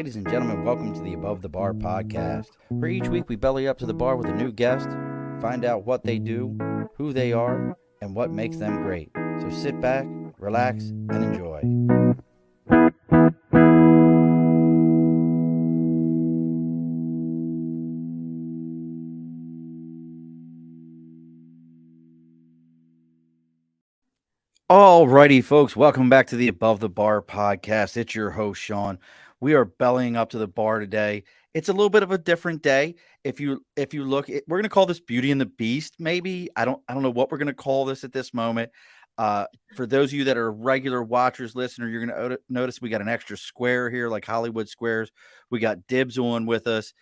Ladies and gentlemen, welcome to the Above the Bar podcast, where each week we belly up to the bar with a new guest, find out what they do, who they are, and what makes them great. So sit back, relax, and enjoy. Alrighty, folks, welcome back to the Above the Bar podcast. It's your host, Sean. We are bellying up to the bar today. It's a little bit of a different day. If you look, we're gonna call this Beauty and the Beast. Maybe I don't know what we're gonna call this at this moment. For those of you that are regular watchers, listener, you're gonna notice we got an extra square here, like Hollywood squares. We got Dibs on with us.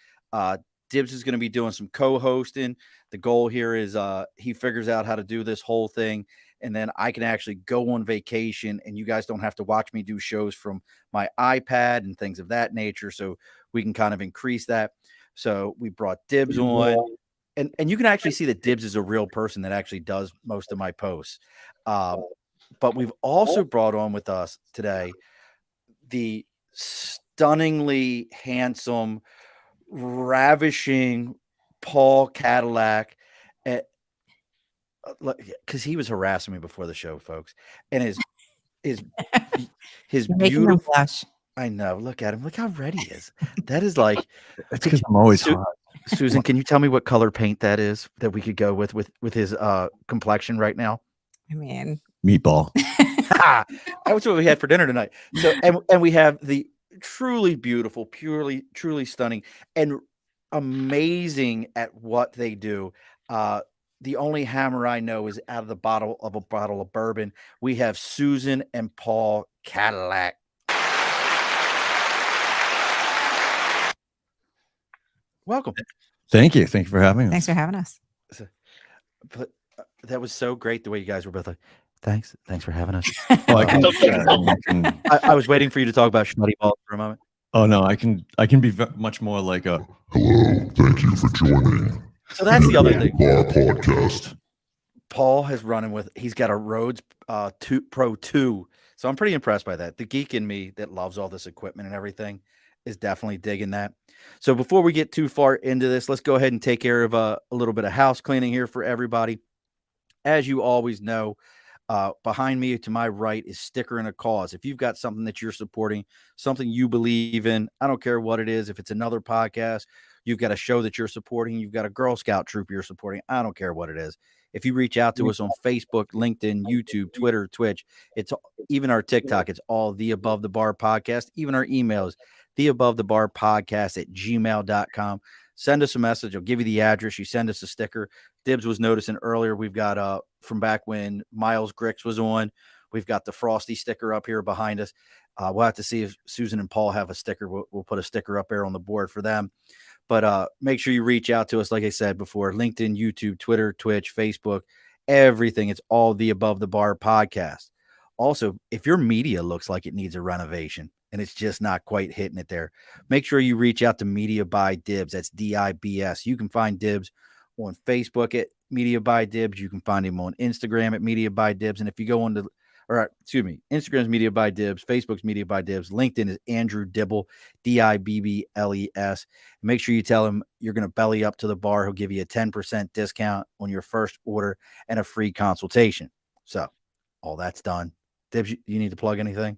Dibs is going to be doing some co-hosting. The goal here is he figures out how to do this whole thing, and then I can actually go on vacation, and you guys don't have to watch me do shows from my iPad and things of that nature. So we can kind of increase that. So we brought Dibs on, and you can actually see that Dibs is a real person that actually does most of my posts. But we've also brought on with us today the stunningly handsome, ravishing Paul Kadilak, because he was harassing me before the show, folks, and his beautiful blush. I know. Look at him. Look how red he is. That is like. It's because I'm always hot. Susan, can you tell me what color paint that is that we could go with his complexion right now? I mean, Meatball. That was what we had for dinner tonight. So and we have the truly beautiful, truly stunning, and amazing at what they do. The only hammer I know is out of the bottle of bourbon. We have Susan and Paul Kadilak. Welcome. Thank you for having us. Thanks for having us. But that was so great the way you guys were both like, thanks for having us. Well, I was waiting for you to talk about Schnutty Balls for a moment. Oh no, I can be much more like a hello. Thank you for joining. So that's the other thing. Bar podcast. Paul has running with. He's got a Rhodes Pro 2. So I'm pretty impressed by that. The geek in me that loves all this equipment and everything is definitely digging that. So before we get too far into this, let's go ahead and take care of a little bit of house cleaning here for everybody. As you always know, behind me to my right is Sticker and a Cause. If you've got something that you're supporting, something you believe in, I don't care what it is. If it's another podcast, you've got a show that you're supporting, you've got a Girl Scout troop you're supporting, I don't care what it is. If you reach out to us on Facebook, LinkedIn, YouTube, Twitter, Twitch, it's even our TikTok, it's all the Above the Bar podcast. Even our emails, theabovethebarpodcast@gmail.com. Send us a message. I'll give you the address. You send us a sticker. Dibs was noticing earlier, we've got from back when Miles Grix was on, we've got the Frosty sticker up here behind us. We'll have to see if Susan and Paul have a sticker. We'll put a sticker up there on the board for them. But make sure you reach out to us, like I said before, LinkedIn, YouTube, Twitter, Twitch, Facebook, everything. It's all the Above the Bar podcast. Also, if your media looks like it needs a renovation and it's just not quite hitting it there, make sure you reach out to Media by Dibs. That's DIBS. You can find Dibs on Facebook at Media by Dibs. You can find him on Instagram at Media by Dibs. And if you go on to, Instagram's Media by Dibs, Facebook's Media by Dibs, LinkedIn is Andrew Dibble, DIBBLES. Make sure you tell him you're going to belly up to the bar. He'll give you a 10% discount on your first order and a free consultation. So all that's done. Dibs, you need to plug anything?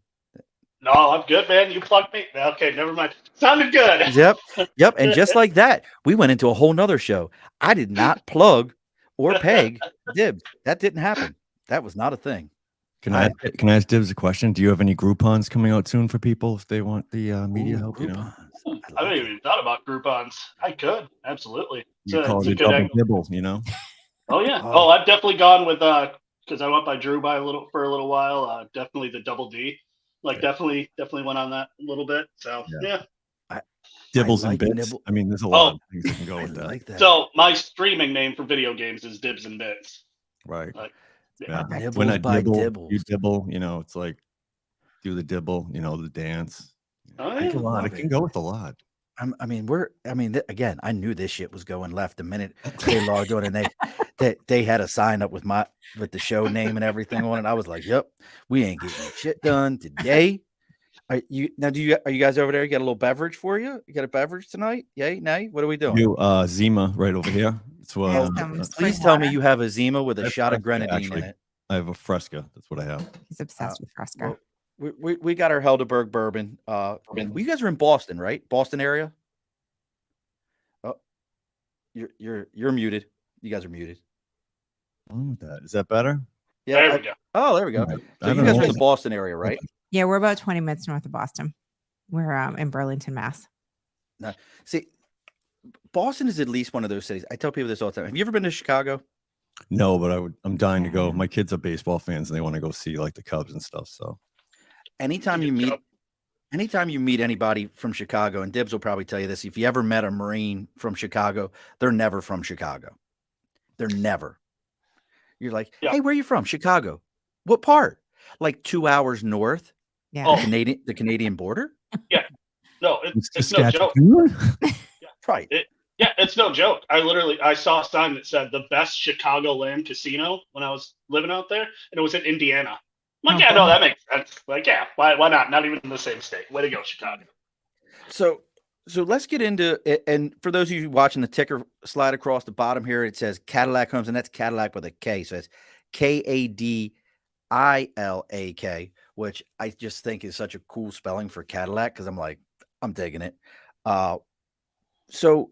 No, I'm good, man. You plugged me. Okay, never mind. Sounded good. Yep. And just like that, we went into a whole nother show. I did not plug or peg Dibs. That didn't happen. That was not a thing. Can I ask Dibs a question? Do you have any Groupons coming out soon for people if they want the media help? Groupons. I haven't even thought about Groupons. I could, absolutely. You call it a double dibble, you know? Oh yeah. Oh, I've definitely gone with because I went by Drew for a little while. Definitely the double D. Definitely went on that a little bit. So yeah. Dibbles and bits. I mean, there's a lot of things that can go with that. Like that. So my streaming name for video games is Dibs and Bits. Right. Yeah. When I dibble, you dibble, it's like do the dibble, the dance. Oh, yeah. It can go with a lot. Again, I knew this shit was going left the minute they logged on, and they had a sign up with the show name and everything on it. I was like, yep, we ain't getting shit done today. Are you guys over there? You got a little beverage for you? You got a beverage tonight? Yay, nay? What are we doing? Zima right over here. It's I what have some spring Please tell me water. you have a Zima with a I have shot of Fresca, grenadine actually. in it. I have a Fresca. That's what I have. He's obsessed with Fresca. Well, we got our Helderberg bourbon. Well, you guys are in Boston, right? Boston area. Oh, you're muted. You guys are muted. What's wrong with that? Is that better? Yeah. There we go. Oh, there we go. Right. So I you don't guys are know. in the Boston area, right? Yeah, we're about 20 minutes north of Boston. We're in Burlington, Mass. See, Boston is at least one of those cities. I tell people this all the time. Have you ever been to Chicago? No, but I'm dying to go. My kids are baseball fans and they want to go see like the Cubs and stuff. So Anytime you meet anybody from Chicago, and Dibs will probably tell you this, if you ever met a Marine from Chicago, they're never from Chicago. They're never. You're like, Yeah. hey, where are you from? Chicago. What part? Like 2 hours north, Yeah. Oh. the Canadian border. No, it's no joke. Right. Yeah, it's no joke. I saw a sign that said the best Chicagoland casino when I was living out there, and it was in Indiana. I'm like, Oh, yeah, no, cool. that makes sense. Like, yeah, why not? Not even in the same state. Way to go, Chicago. So let's get into it. And for those of you watching the ticker slide across the bottom here, it says Kadilak Homes, and that's Kadilak with a K. So it's Kadilak, which I just think is such a cool spelling for Cadillac because I'm digging it. So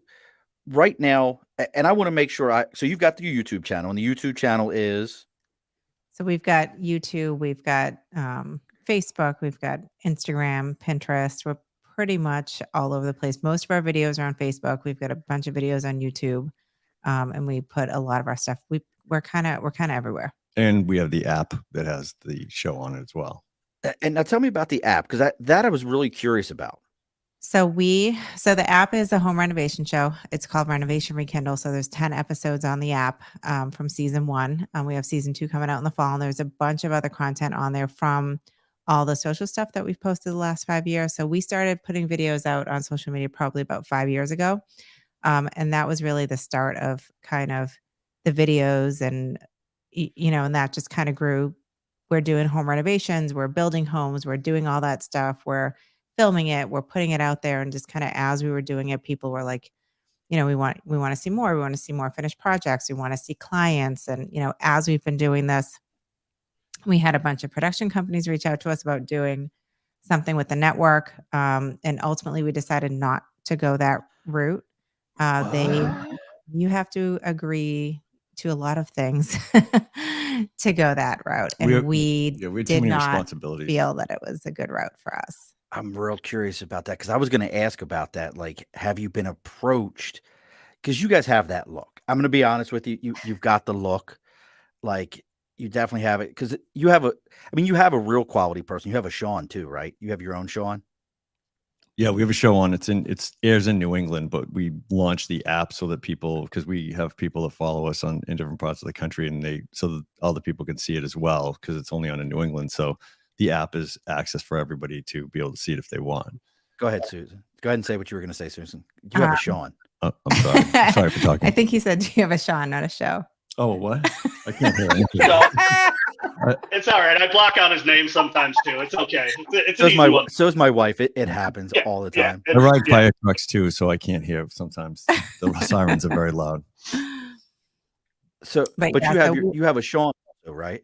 right now, and I want to make sure so you've got the YouTube channel, and the YouTube channel is. So we've got YouTube, we've got Facebook, we've got Instagram, Pinterest. We're pretty much all over the place. Most of our videos are on Facebook. We've got a bunch of videos on YouTube, and we put a lot of our stuff. We're kind of everywhere. And we have the app that has the show on it as well. And now tell me about the app, because that I was really curious about. So the app is a home renovation show. It's called Renovation Rekindle. So there's 10 episodes on the app from season 1. We have season 2 coming out in the fall, and there's a bunch of other content on there from all the social stuff that we've posted the last 5 years. So we started putting videos out on social media probably about 5 years ago. And that was really the start of kind of the videos, and, and that just kind of grew. We're doing home renovations, we're building homes, we're doing all that stuff. We're filming it, we're putting it out there, and just kind of as we were doing it, people were like, we want to see more. We want to see more finished projects. We want to see clients. And, as we've been doing this, we had a bunch of production companies reach out to us about doing something with the network. And ultimately we decided not to go that route. You have to agree to a lot of things to go that route. And we had did too many not responsibilities. feel that it was a good route for us. I'm real curious about that, because I was going to ask about that. Like, have you been approached? Because you guys have that look. I'm going to be honest with you. You've got the look. Like, you definitely have it, because you have a real quality person. You have a Sean too, right? You have your own Sean. Yeah, we have a show on. It airs in New England, but we launched the app so that because we have people that follow us in different parts of the country, and so that other people can see it as well, because it's only on in New England. So the app is access for everybody to be able to see it if they want. Go ahead, Susan. Go ahead and say what you were going to say, Susan. You have a Sean. I'm sorry. I'm sorry for talking. I think he said, do you have a Sean, not a show? Oh, what? I can't hear anything. No, it's all right. I block out his name sometimes too. It's okay. It's an easy one. So's my wife. It happens all the time. I ride fire trucks too, so I can't hear sometimes. The sirens are very loud. So, but you have a Sean, also, right?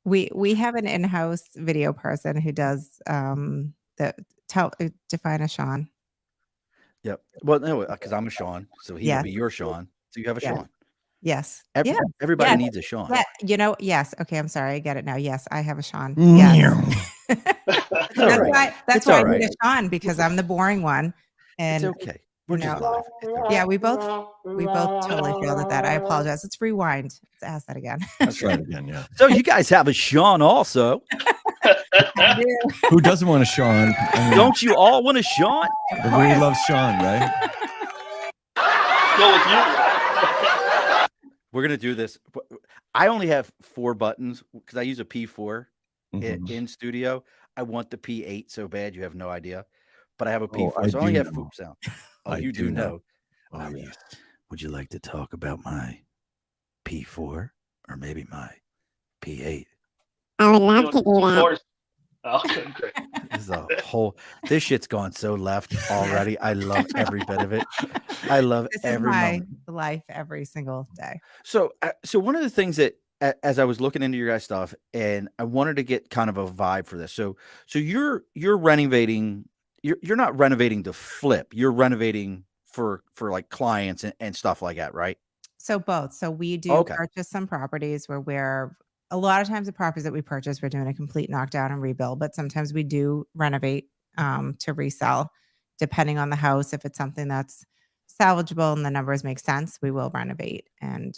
We have an in-house video person who does define a Sean. Yep. Well, no, because I'm a Sean, so he would be your Sean. So you have a Sean. Yes. Everybody needs a Sean. Yeah. Yes. Okay. I'm sorry. I get it now. Yes, I have a Sean. Yes. That's why I need a Sean, because I'm the boring one. And it's okay. We're just live. Yeah, we both totally failed at that. I apologize. Let's rewind. Let's ask that again. Let's try it again. Yeah. So you guys have a Sean also. I do. Who doesn't want a Sean? Don't you all want a Sean? Everybody loves Sean, right? Go with you. We're gonna do this. I only have 4 buttons because I use a P4 in studio. I want the P8 so bad you have no idea, but I have a P4, so I only have 4 sound. Oh, you do know. Oh, yes. Would you like to talk about my P4 or maybe my P8? I would love to do that. Oh, good, great. This shit's gone so left already. I love every bit of it. I love This is every my moment. life every single day. So one of the things that as I was looking into your guys' stuff, and I wanted to get kind of a vibe for this. So you're renovating. You're not renovating to flip. You're renovating for like clients and stuff like that, right? So both. So we do Okay. purchase some properties where we're a lot of times the properties that we purchase, we're doing a complete knockdown and rebuild, but sometimes we do renovate to resell, depending on the house. If it's something that's salvageable and the numbers make sense, we will renovate and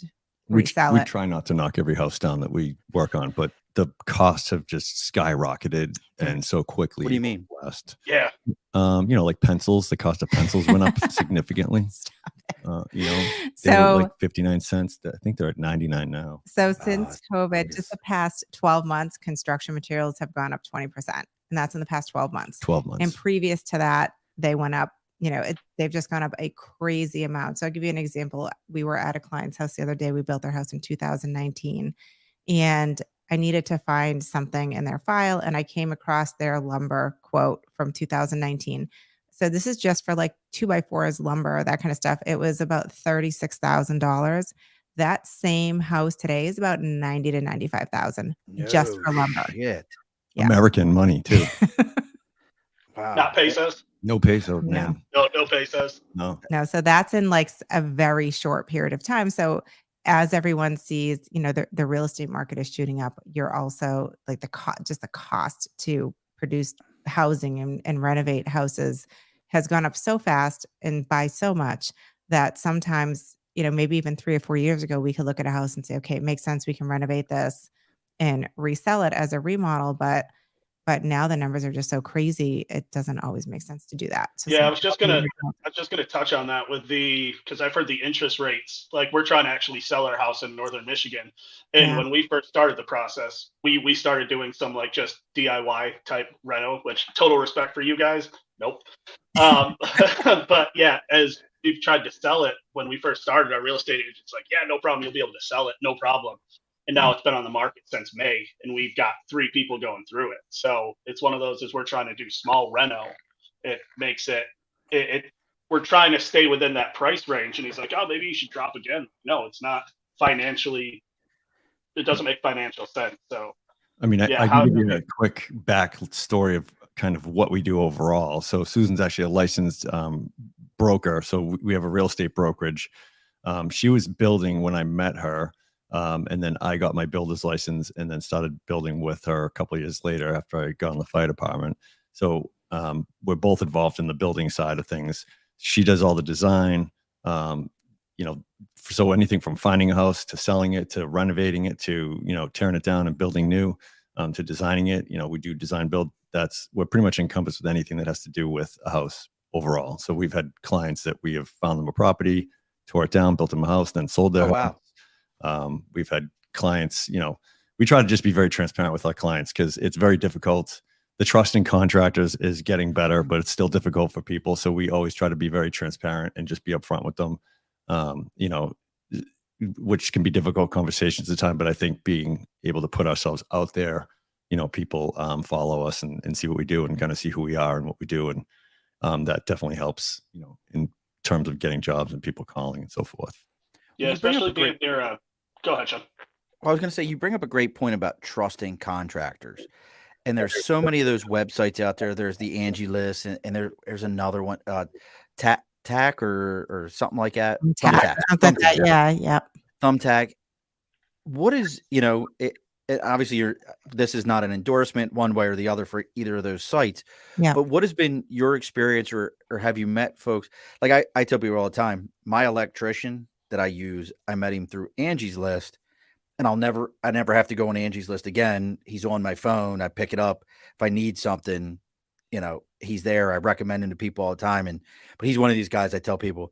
resell we it. try not to knock every house down that we work on, but the costs have just skyrocketed and so quickly. What do you mean? Last, Yeah. like pencils, the cost of pencils went up significantly. Stop it. They were So like 59 cents. I think they're at 99 now. So since it's COVID, bogus. just the past 12 months, construction materials have gone up 20%. And that's in the past 12 months. 12 And months. previous to that, they went up, they've just gone up a crazy amount. So I'll give you an example. We were at a client's house the other day. We built their house in 2019. And I needed to find something in their file. And I came across their lumber quote from 2019. So this is just for like 2x4s, lumber, that kind of stuff. It was about $36,000. That same house today is about 90 to 95,000 just No for lumber. shit. Yeah. American money too. Wow. Not pesos. No pesos, No. man. No pesos. No. No, so that's in like a very short period of time. So as everyone sees, the real estate market is shooting up. You're also like the cost to produce housing and renovate houses has gone up so fast and by so much that sometimes, maybe even 3 or 4 years ago, we could look at a house and say, okay, it makes sense. We can renovate this and resell it as a remodel. But now the numbers are just so crazy. It doesn't always make sense to do that. So Yeah, I was just gonna touch on that with because I've heard the interest rates. Like we're trying to actually sell our house in northern Michigan, and Yeah. when we first started the process, we started doing some like just DIY type reno. Which total respect for you guys. Nope. But yeah, as we've tried to sell it when we first started, our real estate agent's like, yeah, no problem, you'll be able to sell it, no problem. And now it's been on the market since May, and we've got 3 people going through it. So it's one of those as we're trying to do small reno, it makes it we're trying to stay within that price range. And he's like, oh, maybe you should drop again. No, it's not financially. It doesn't make financial sense. So I mean, Yeah, I how- can give you a quick back story of kind of what we do overall. So Susan's actually a licensed broker. So we have a real estate brokerage. She was building when I met her. And then I got my builder's license and then started building with her a couple of years later after I got in the fire department. So we're both involved in the building side of things. She does all the design, so anything from finding a house to selling it to renovating it to, tearing it down and building new, to designing it. We do design build. We're pretty much encompassed with anything that has to do with a house overall. So we've had clients that we have found them a property, tore it down, built them a house, then sold their house. Wow. We've had clients, we try to just be very transparent with our clients because it's very difficult. The trust in contractors is getting better, but it's still difficult for people. So we always try to be very transparent and just be upfront with them, which can be difficult conversations at times. But I think being able to put ourselves out there, people follow us and see what we do and kind of see who we are and what we do. And that definitely helps, in terms of getting jobs and people calling and so forth. Yeah, You bring up especially a great- being near. Go ahead, Sean. Well, I was going to say, you bring up a great point about trusting contractors. And there's so many of those websites out there. There's the Angie List, and there's another one, Tack or something like that. Thumbtack. Yeah. Thumbtack. What is, it obviously this is not an endorsement one way or the other for either of those sites. Yeah. But what has been your experience or have you met folks? Like I tell people all the time, my electrician that I use, I met him through Angie's List. And I never have to go on Angie's List again. He's on my phone. I pick it up. If I need something, he's there. I recommend him to people all the time. But he's one of these guys I tell people,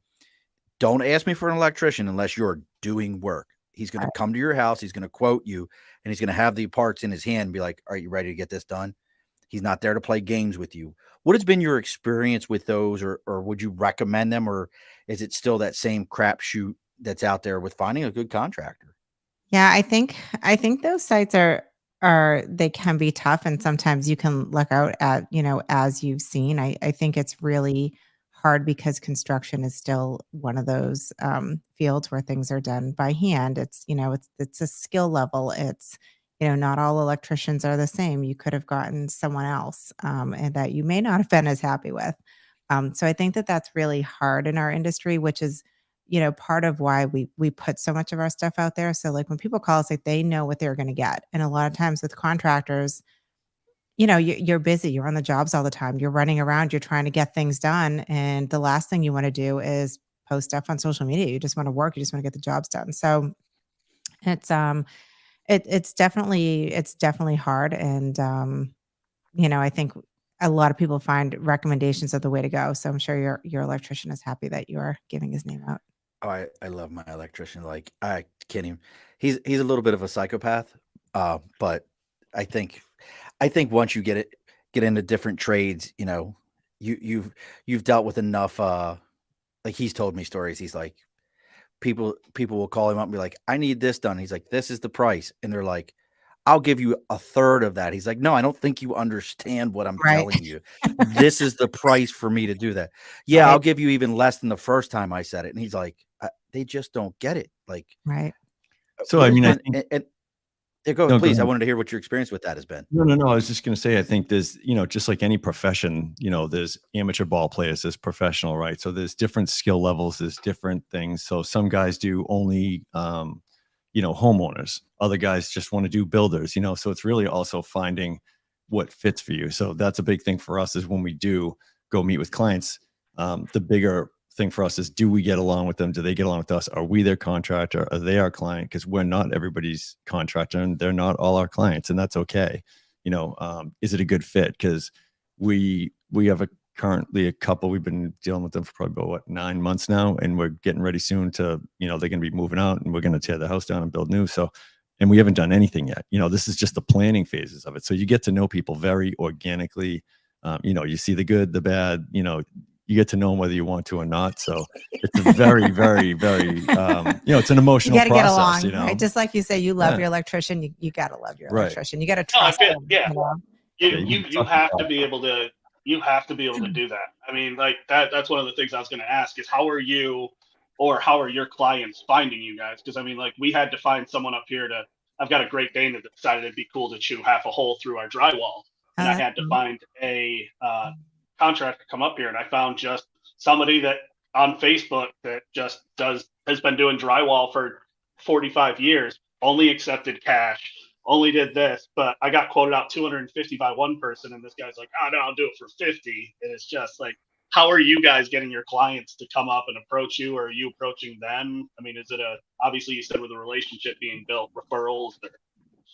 don't ask me for an electrician unless you're doing work. He's going to come to your house. He's going to quote you and he's going to have the parts in his hand and be like, are you ready to get this done? He's not there to play games with you. What has been your experience with those or would you recommend them? Or is it still that same crapshoot that's out there with finding a good contractor? Yeah, I think those sites are they can be tough, and sometimes you can look out at, as you've seen. I think it's really hard because construction is still one of those fields where things are done by hand. It's a skill level. It's, not all electricians are the same. You could have gotten someone else and that you may not have been as happy with. So I think that that's really hard in our industry, which is, part of why we put so much of our stuff out there. So like when people call us, like they know what they're going to get. And a lot of times with contractors, you're busy, you're on the jobs all the time, you're running around, you're trying to get things done. And the last thing you want to do is post stuff on social media. You just want to work, you just want to get the jobs done. So it's it's definitely hard. And I think a lot of people find recommendations are the way to go. So I'm sure your electrician is happy that you're giving his name out. Oh, I love my electrician. Like I can't even. He's a little bit of a psychopath, but I think once you get into different trades, you've dealt with enough. Like he's told me stories. He's like people will call him up and be like, I need this done. He's like, this is the price, and they're like, I'll give you a third of that. He's like, no, I don't think you understand what I'm Right. telling you. This is the price for me to do that. Yeah, Right. I'll give you even less than the first time I said it. And he's like, they just don't get it. Like, Right. So I mean, I think and go No, go please. I ahead. wanted to hear what your experience with that has been. No. I was just going to say, I think there's, just like any profession, there's amateur ball players, there's professional, right? So there's different skill levels, there's different things. So some guys do only, homeowners. Other guys just want to do builders, so it's really also finding what fits for you. So that's a big thing for us is when we do go meet with clients, the bigger thing for us is, do we get along with them? Do they get along with us? Are we their contractor? Are they our client? Because we're not everybody's contractor and they're not all our clients, and that's okay. Is it a good fit? Because we have currently a couple, we've been dealing with them for probably about 9 months now, and we're getting ready soon to, they're going to be moving out and we're going to tear the house down and build new. So, and we haven't done anything yet. This is just the planning phases of it. So you get to know people very organically. You see the good, the bad, you get to know them whether you want to or not. So it's a very, very, very, it's an emotional You got to get process, along, right? Just like you say, you love your electrician. You got to love your Right. electrician. You got to No, I trust feel, him. yeah. you You have to be able to do that. I mean, like that's one of the things I was going to ask is how are you or how are your clients finding you guys? Because I mean, like we had to find someone up here I've got a Great Dane that decided it'd be cool to chew half a hole through our drywall, and I had to find a contractor come up here, and I found just somebody that on Facebook that just has been doing drywall for 45 years, only accepted cash, only did this, but I got quoted out 250 by one person, and this guy's like, oh no, I'll do it for 50. And it's just like, how are you guys getting your clients to come up and approach you, or are you approaching them? I mean, is it obviously you said with a relationship being built, referrals?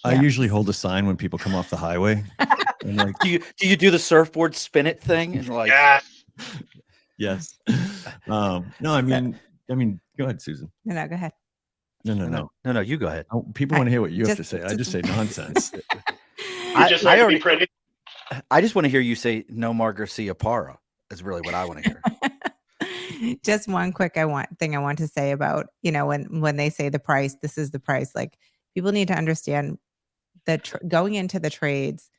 I usually hold a sign when people come off the highway. And like, do you do the surfboard spin it thing? And like, yes. No, I mean, go ahead, Susan. No, go ahead. No, you go ahead. People want to hear what you have to say. I just say nonsense. You just like to be pretty. I just want to hear you say no Mar Garcia para is really what I want to hear. Just one quick thing I want to say about, when they say the price, this is the price. Like people need to understand that going into the trades,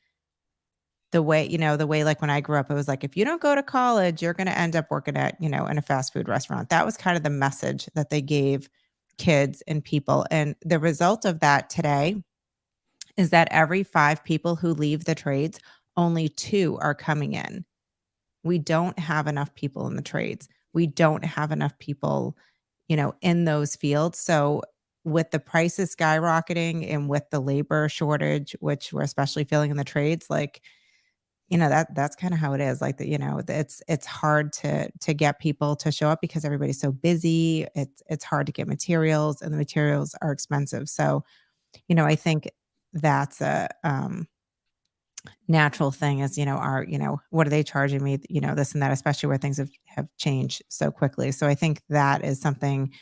the way like when I grew up, it was like, if you don't go to college, you're going to end up working at, in a fast food restaurant. That was kind of the message that they gave kids and people. And the result of that today is that every 5 people who leave the trades, only 2 are coming in. We don't have enough people in the trades. We don't have enough people, in those fields. So with the prices skyrocketing and with the labor shortage, which we're especially feeling in the trades, like, that's kind of how it is. Like it's hard to get people to show up because everybody's so busy. It's hard to get materials, and the materials are expensive. So, I think that's a natural thing is, what are they charging me? This and that, especially where things have changed so quickly. So I think that is something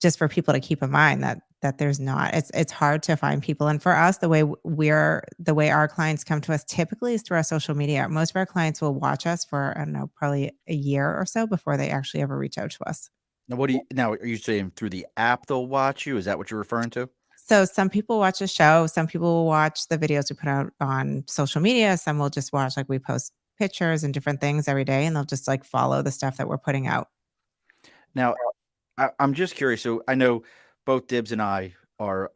just for people to keep in mind that there's not, it's hard to find people. And for us, the way our clients come to us typically is through our social media. Most of our clients will watch us for, I don't know, probably a year or so before they actually ever reach out to us. Now, are you saying through the app they'll watch you? Is that what you're referring to? So some people watch the show. Some people will watch the videos we put out on social media. Some will just watch, like we post pictures and different things every day, and they'll just like follow the stuff that we're putting out. Now, I'm just curious. So I know both Dibs and I are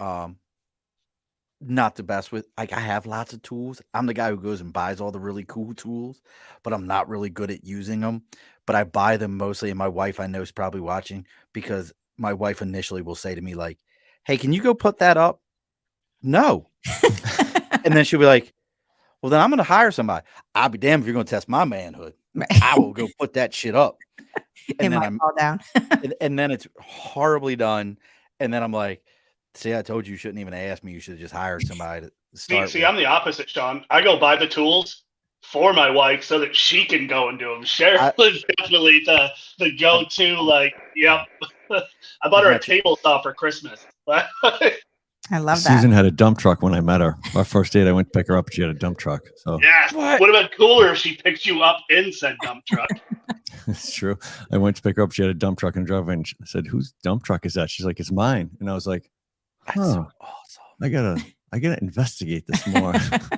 not the best with, like, I have lots of tools. I'm the guy who goes and buys all the really cool tools, but I'm not really good at using them. But I buy them mostly, and my wife I know is probably watching, because my wife initially will say to me like, "Hey, can you go put that up?" No. And then she'll be like, "Well, then I'm going to hire somebody." I'll be damned if you're going to test my manhood. I will go put that shit up. It And then might fall down. and then it's horribly done. And then I'm like, "See, I told you you shouldn't even ask me. You should have just hired somebody to start See, with." I'm the opposite, Sean. I go buy the tools for my wife so that she can go and do them. Cheryl is definitely the go-to. Like, yep. I bought her a table saw for Christmas. I love that. Susan had a dump truck when I met her. Our first date, I went to pick her up. She had a dump truck. So yeah, would have been cooler if she picked you up in said dump truck. It's true. I went to pick her up. She had a dump truck in the driveway, and I said, "Whose dump truck is that?" She's like, "It's mine." And I was like, That's so awesome. I gotta investigate this more.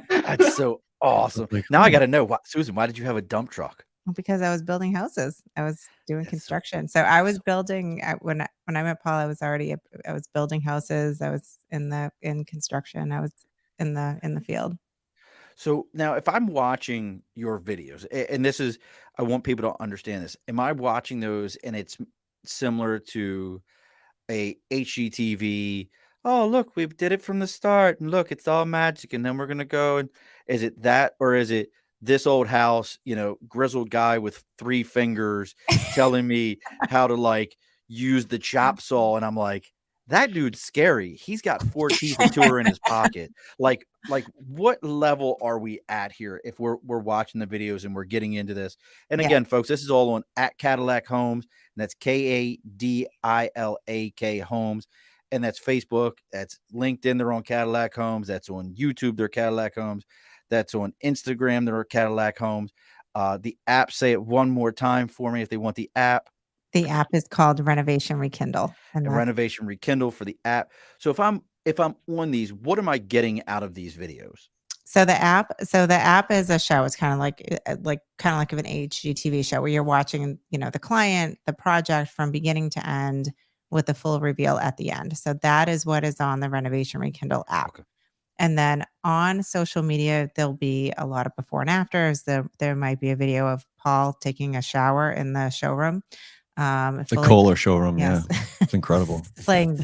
That's so awesome. Like, Now I got to know, Susan, why did you have a dump truck? Well, because I was building houses. I was doing construction. So I was building when I met Paul, I was building houses. I was in construction. I was in the field. So now if I'm watching your videos, and this is, I want people to understand this. Am I watching those and it's similar to a HGTV? Oh, look, we did it from the start, and look, it's all magic, and then we're gonna go. And is it that, or is it this old house, grizzled guy with 3 fingers telling me how to like use the chop saw, and I'm like, that dude's scary. He's got 4 teeth and 2 are in his pocket. Like what level are we at here if we're watching the videos and we're getting into this? And again, folks, this is all on at Kadilak Homes, and that's KADILAK Homes. And that's Facebook, that's LinkedIn, they're on Kadilak Homes. That's on YouTube, they're Kadilak Homes. That's on Instagram, they're Kadilak Homes. The app, say it one more time for me if they want the app. The app is called Renovation Rekindle. And Renovation Rekindle for the app. So if I'm on these, what am I getting out of these videos? So the app is a show. It's kind of like of an HGTV show where you're watching, the client, the project from beginning to end, with the full reveal at the end. So that is what is on the Renovation Rekindle app. Okay. And then on social media, there'll be a lot of before and afters. There might be a video of Paul taking a shower in the showroom. The Kohler showroom, yes. Yeah. It's incredible. Playing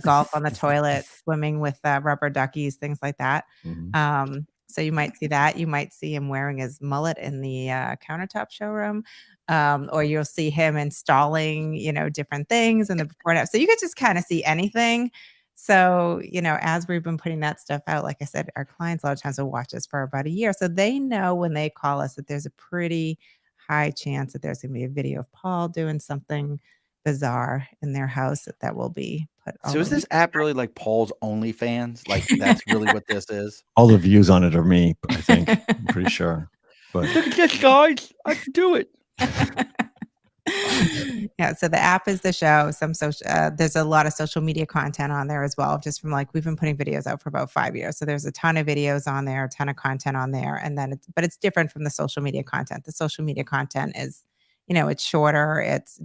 golf on the toilet, swimming with rubber duckies, things like that. Mm-hmm. So you might see that. You might see him wearing his mullet in the countertop showroom. Or you'll see him installing, different things in the before and after. So you could just kind of see anything. So, as we've been putting that stuff out, like I said, our clients a lot of times will watch us for about a year. So they know when they call us that there's a pretty high chance that there's going to be a video of Paul doing something bizarre in their house that will be put on. So is this app really like Paul's OnlyFans? Like that's really what this is? All the views on it are me, I think. I'm pretty sure. But look at this, guys. I can do it. Yeah, so the app is the show. There's a lot of social media content on there as well, just from we've been putting videos out for about 5 years. So there's a ton of videos on there, a ton of content on there. And then it's different from the social media content. The social media content is, it's shorter. It's,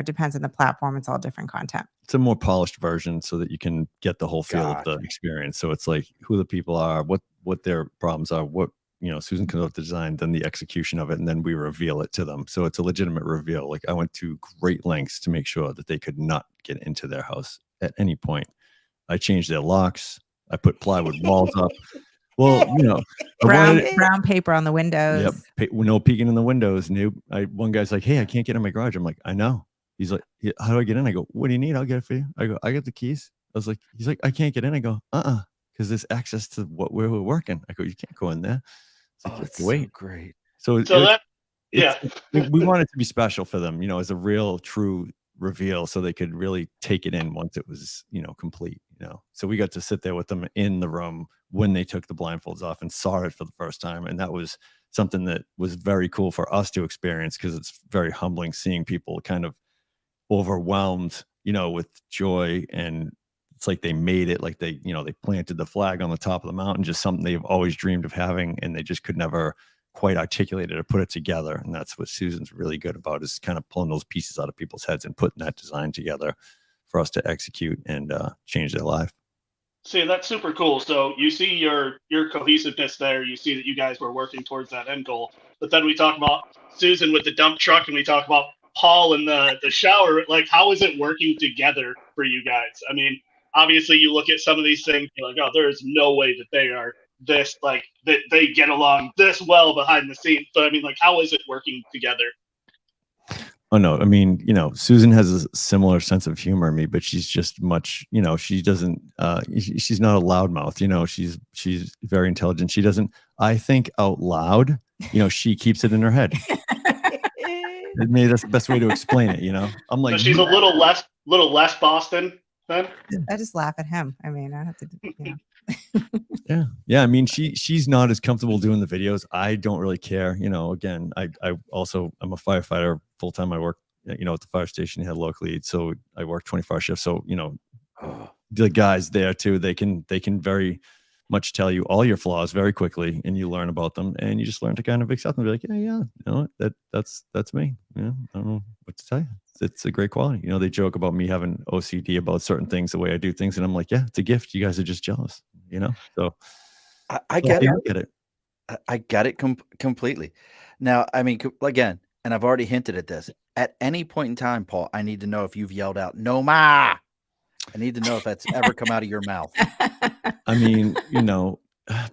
depends on the platform. It's all different content. It's a more polished version so that you can get the whole feel of the experience. So it's like who the people are, what their problems are, what, Susan comes up with the design, then the execution of it, and then we reveal it to them. So it's a legitimate reveal. Like I went to great lengths to make sure that they could not get into their house at any point. I changed their locks. I put plywood walls up. Well, brown paper on the windows. Yep. No peeking in the windows. One guy's like, "Hey, I can't get in my garage." I'm like, "I know." He's like, "How do I get in?" I go, "What do you need? I'll get it for you." I go, "I got the keys." I was like, he's like, "I can't get in." I go, because there's access to where we're working. I go, "You can't go in there." It's so great. So we want it to be special for them, as a real, true reveal, so they could really take it in once it was, complete. So we got to sit there with them in the room when they took the blindfolds off and saw it for the first time, and that was something that was very cool for us to experience because it's very humbling seeing people kind of overwhelmed, with joy and it's like they made it, like they, they planted the flag on the top of the mountain, just something they've always dreamed of having, and they just could never quite articulate it or put it together. And that's what Susan's really good about, is kind of pulling those pieces out of people's heads and putting that design together for us to execute and change their life. See, that's super cool. So you see your cohesiveness there. You see that you guys were working towards that end goal. But then we talk about Susan with the dump truck, and we talk about Paul in the shower. Like, how is it working together for you guys? I mean, obviously you look at some of these things, you're like, oh, there is no way that they are this, like, that they get along this well behind the scenes. But I mean, like, how is it working together? Oh no, I mean, Susan has a similar sense of humor to me, but she's just much, she doesn't, she's not a loudmouth, she's very intelligent. She doesn't, I think out loud, she keeps it in her head. Maybe that's the best way to explain it, I'm like, so she's a little less Boston then. I just laugh at him. I mean, I have to, Yeah. I mean, she's not as comfortable doing the videos. I don't really care. Again, I'm a firefighter full time. I work, at the fire station head locally. So I work 24-hour shifts. So, the guys there too, they can very much tell you all your flaws very quickly, and you learn about them, and you just learn to kind of accept them and be like, that's me. I don't know what to tell you. It's a great quality. They joke about me having OCD about certain things, the way I do things. And I'm like, yeah, it's a gift. You guys are just jealous, So I get it. I get it. I get it completely. Now, I mean, again, and I've already hinted at this. At any point in time, Paul, I need to know if you've yelled out, "No ma." I need to know if that's ever come out of your mouth. I mean,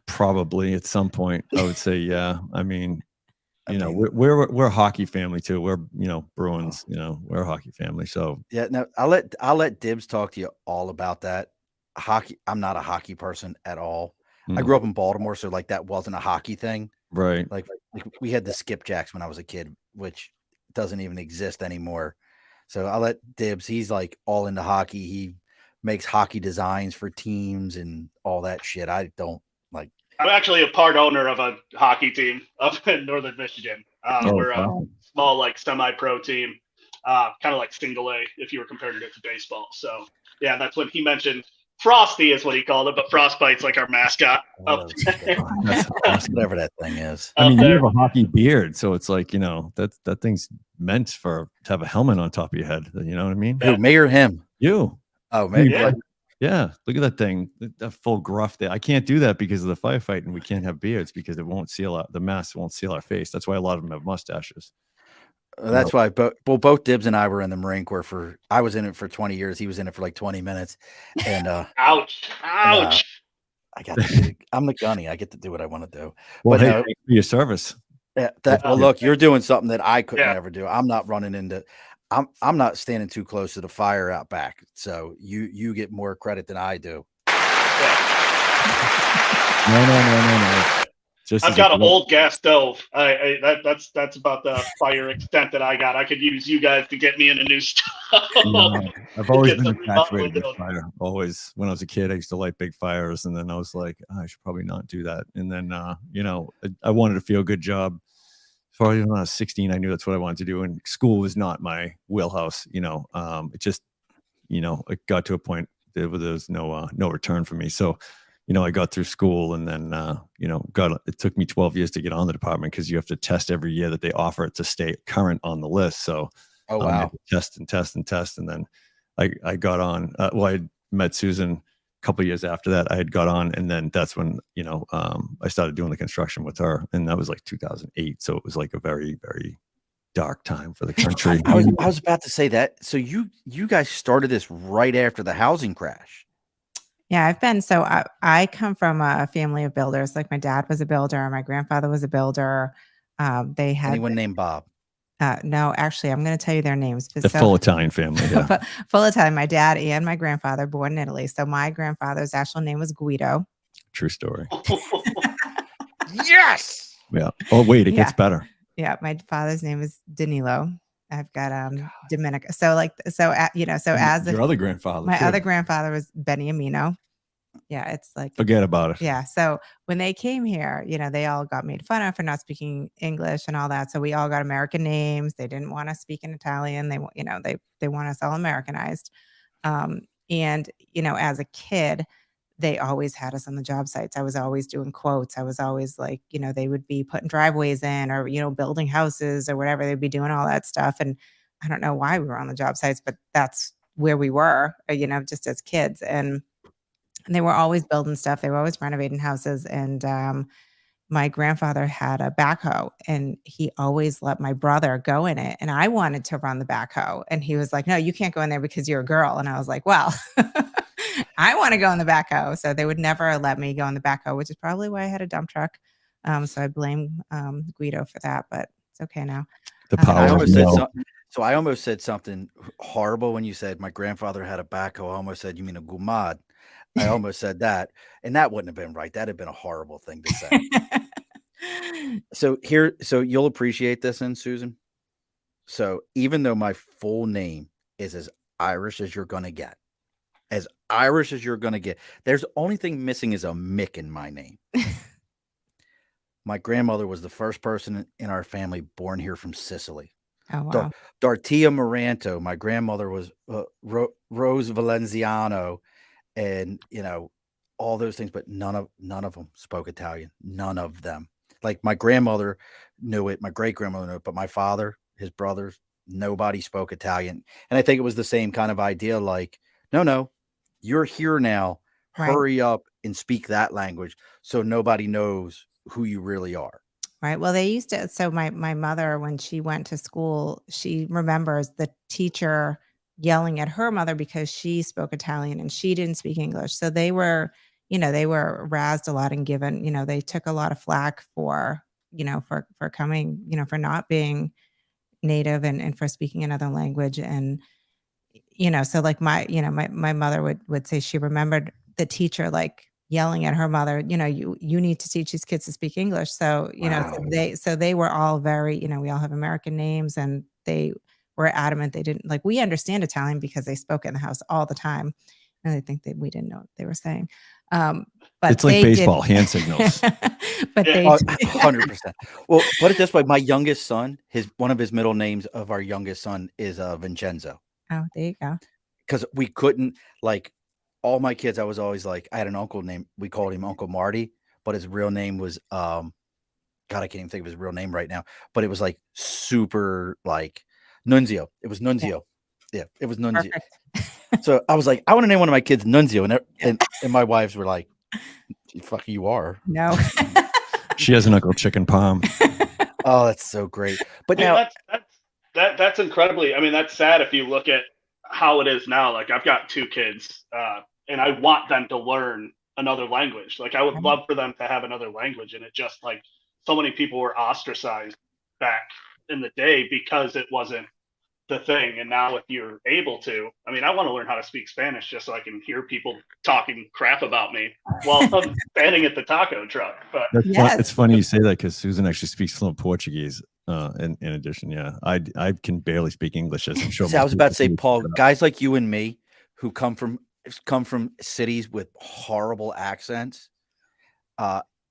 probably at some point, I would say, yeah. I mean, we're a hockey family too. We're, Bruins, we're a hockey family. So yeah, no, I'll let Dibs talk to you all about that. Hockey. I'm not a hockey person at all. I grew up in Baltimore, so like that wasn't a hockey thing. Right. Like we had the skipjacks when I was a kid, which doesn't even exist anymore. So I'll let Dibs. He's like all into hockey. He makes hockey designs for teams and all that shit. I don't like. I'm actually a part owner of a hockey team up in Northern Michigan. We're a small, like, semi-pro team, kind of like single A if you were comparing it to baseball. So yeah, that's when he mentioned Frosty is what he called it, but Frostbite's like our mascot. Whatever that thing is. I mean, you have a hockey beard, so it's like, that thing's meant to have a helmet on top of your head. You know what I mean? Who, me or him? You. Oh, maybe. Yeah. Look at that thing. That full gruff there. I can't do that because of the firefighting. We can't have beards because it won't seal out, the mask won't seal our face. That's why a lot of them have mustaches. That's why both Dibs and I were in the Marine Corps I was in it for 20 years. He was in it for like 20 minutes. And ouch. I'm the gunny. I get to do what I want to do. Well, hey, thanks for your service. Yeah, look, you're doing something that I could never do. I'm not running into I'm not standing too close to the fire out back. So you get more credit than I do. No. I've got an old gas stove. That's about the fire extent that I got. I could use you guys to get me in a new stove. I've always been infatuated with fire. Always, when I was a kid, I used to light big fires, and then I was like, I should probably not do that. And then, I wanted a feel good job. Probably when I was 16, I knew that's what I wanted to do, and school was not my wheelhouse. It just, it got to a point that there was no return for me. So, I got through school, and then, it took me 12 years to get on the department because you have to test every year that they offer it to stay current on the list. So, wow. Test. And then I got on, I had met Susan a couple of years after that. I had got on, and then that's when, I started doing the construction with her, and that was like 2008. So it was like a very, very dark time for the country. I was about to say that. So you guys started this right after the housing crash. Yeah, I come from a family of builders. Like my dad was a builder. My grandfather was a builder. They had anyone named Bob? No, actually, I'm going to tell you their names. The full Italian family. Yeah. Full Italian. My dad and my grandfather born in Italy. So my grandfather's actual name was Guido. True story. Yes. Yeah. Oh, wait, it gets better. Yeah. My father's name is Danilo. I've got Dominica. So as your other grandfather. My other grandfather was Beniamino. Yeah, it's like forget about it. Yeah. So when they came here, they all got made fun of for not speaking English and all that. So we all got American names. They didn't want us speaking Italian. They want us all Americanized. And, as a kid, they always had us on the job sites. I was always doing quotes. I was always like, they would be putting driveways in or, building houses or whatever. They'd be doing all that stuff. And I don't know why we were on the job sites, but that's where we were, just as kids. And they were always building stuff. They were always renovating houses. And my grandfather had a backhoe and he always let my brother go in it. And I wanted to run the backhoe. And he was like, no, you can't go in there because you're a girl. And I was like, well, I want to go in the backhoe. So they would never let me go in the backhoe, which is probably why I had a dump truck. So I blame Guido for that, but it's okay now. The I power of almost said no. so I almost said something horrible when you said my grandfather had a backhoe. I almost said, you mean a gumad? I almost said that, and that wouldn't have been right. That'd have been a horrible thing to say. So you'll appreciate this, then, Susan. So even though my full name is as Irish as you're gonna get, there's the only thing missing is a Mick in my name. My grandmother was the first person in our family born here from Sicily. Oh, wow. Dartia Maranto. My grandmother was Rose Valenziano, and all those things, but none of them spoke Italian. None of them. Like my grandmother knew it, my great grandmother knew it, but my father, his brothers, nobody spoke Italian. And I think it was the same kind of idea. Like, no, you're here now. Right. Hurry up and speak that language, so nobody knows who you really are. Right. Well, they used to. So my mother, when she went to school, she remembers the teacher yelling at her mother because she spoke Italian and she didn't speak English. So they were razzed a lot and given, they took a lot of flack for, for coming, for not being native and for speaking another language. And, so like my mother would say she remembered the teacher like yelling at her mother, you need to teach these kids to speak English. So, Wow. so they were all very, we all have American names and they were adamant they didn't like, we understand Italian because they spoke in the house all the time. And I think that we didn't know what they were saying. But it's like baseball, hand signals. But they 100%. Well, put it this way, my youngest son, one of his middle names of our youngest son is Vincenzo. Oh, there you go. Because we couldn't, like, all my kids, I was always like, I had an uncle named, we called him Uncle Marty, but his real name was, God, I can't even think of his real name right now, but it was like super, like, Nunzio. It was Nunzio. Yeah, it was Nunzio. Perfect. So I was like, I want to name one of my kids Nunzio. And my wives were like, fuck, you are. No. She has an Uncle Chicken Palm. Oh, that's so great. But now that's incredibly, I mean, that's sad if you look at how it is now. Like I've got 2 kids and I want them to learn another language. Like I would love for them to have another language. And it just like so many people were ostracized back in the day because it wasn't the thing. And now if you're able to, I mean, I want to learn how to speak Spanish just so I can hear people talking crap about me while I'm standing at the taco truck. But it's funny you say that because Susan actually speaks fluent Portuguese. In addition, yeah, I can barely speak English, as I'm sure. See, I was about to say, Paul, guys like you and me who come from cities with horrible accents.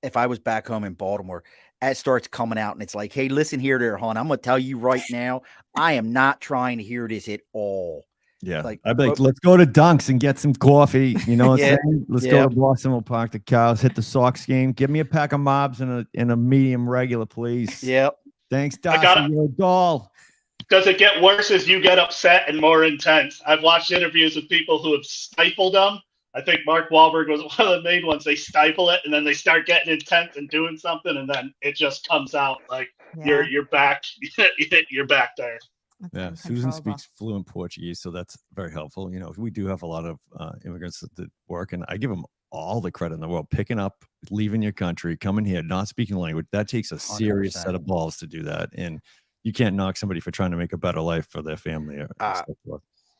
If I was back home in Baltimore, it starts coming out and it's like, hey, listen here there, hon. I'm going to tell you right now, I am not trying to hear this at all. Yeah. Like, I'd be like, let's go to Dunk's and get some coffee. You know what I'm saying? Let's go to Boston. We'll park the cows, hit the Sox game. Give me a pack of mobs and a medium regular, please. Yep. Thanks, Darcy. You're a doll. Does it get worse as you get upset and more intense? I've watched interviews with people who have stifled them. I think Mark Wahlberg was one of the main ones. They stifle it and then they start getting intense and doing something, and then it just comes out like you're back. You're back there. Yeah, Susan speaks fluent Portuguese, so that's very helpful. You know, we do have a lot of immigrants that work, and I give them all the credit in the world. Picking up, leaving your country, coming here, not speaking the language, that takes a serious 100%. Set of balls to do that, and you can't knock somebody for trying to make a better life for their family.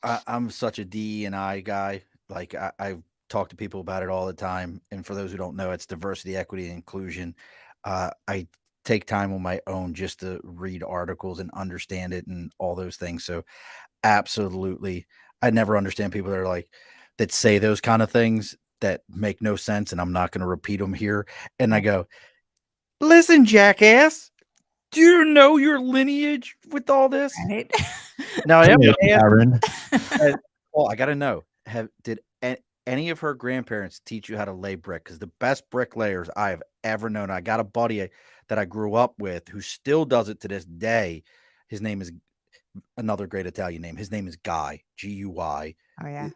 I'm such a DE&I guy. Like I've talked to people about it all the time, and for those who don't know, it's diversity, equity, and inclusion. I take time on my own just to read articles and understand it and all those things. So absolutely, I never understand people that are like that say those kind of things that make no sense, and I'm not going to repeat them here. And I go, listen, jackass, do you know your lineage with all this? Right. Now, Aaron. well, I got to know. did any of her grandparents teach you how to lay brick? Because the best bricklayers I have ever known. I got a buddy that I grew up with who still does it to this day. His name is another great Italian name. His name is Guy, Guy. Oh yeah.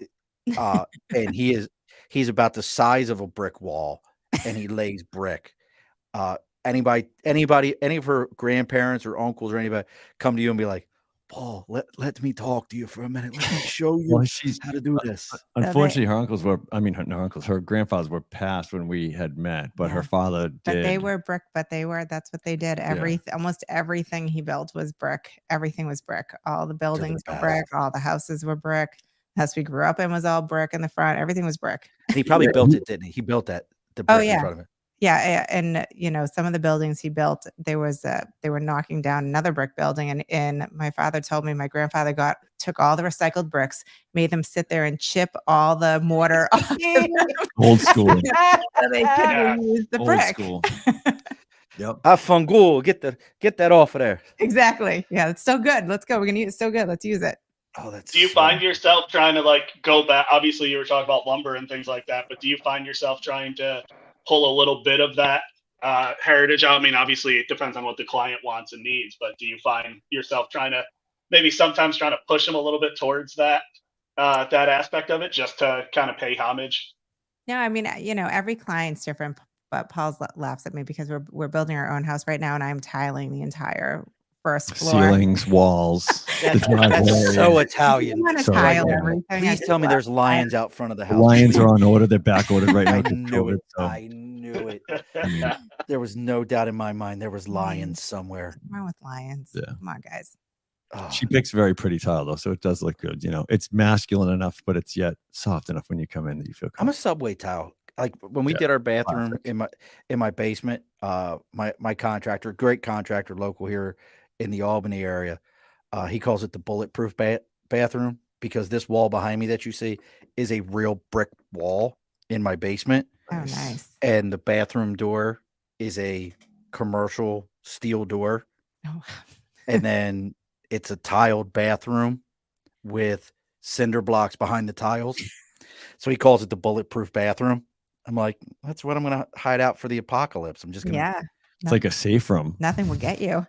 And he's about the size of a brick wall, and he lays brick. Anybody, any of her grandparents or uncles or anybody come to you and be like, Paul, let me talk to you for a minute. Let me show you Well, how to do this. unfortunately, her uncles were, I mean, her uncles, her grandfathers were passed when we had met, but her Yeah. father But did. they were brick, that's what they did. Almost everything he built was brick. Everything was brick. All the buildings were brick. All the houses were brick. The house we grew up in was all brick in the front. Everything was brick. And he probably built it, didn't he? He built the brick in front of it. Yeah, and some of the buildings he built, they were knocking down another brick building, and my father told me my grandfather took all the recycled bricks, made them sit there and chip all the mortar off Old school. so they could reuse the Old brick. school. Yep. Fungool, get that off of there. Exactly. Yeah, it's so good. Let's go. We're gonna use it's so good. Let's use it. Oh, that's. Do you find yourself trying to like go back? Obviously, you were talking about lumber and things like that, but do you find yourself trying to pull a little bit of that heritage out? I mean, obviously, it depends on what the client wants and needs, but do you find yourself trying to sometimes trying to push them a little bit towards that that aspect of it, just to kind of pay homage? No, I mean, every client's different, but Paul laughs at me because we're building our own house right now, and I'm tiling the entire first floor. Ceilings, walls. That's so Italian. You want to So tile right now. everything. I Please just tell me love there's lions tiling. out front of the The house. lions are on order. They're back ordered right now. I 'cause knew COVID, it. so. I knew it. I mean, There was no doubt in my mind there was Lions. lions somewhere. What's wrong with lions? Yeah. Come on, guys. Oh, she picks very pretty tile though, so it does look good. It's masculine enough, but it's yet soft enough when you come in that you feel I'm a comfortable. subway tile. Like when we did our bathroom in my basement, my contractor, great contractor, local here in the Albany area, he calls it the bulletproof bathroom because this wall behind me that you see is a real brick wall in my basement. Oh, nice. And the bathroom door is a commercial steel door. Oh. And then it's a tiled bathroom with cinder blocks behind the tiles. So he calls it the bulletproof bathroom. I'm like, that's what I'm going to hide out for the apocalypse. I'm just going to. Yeah. It's like a safe room. Nothing will get you.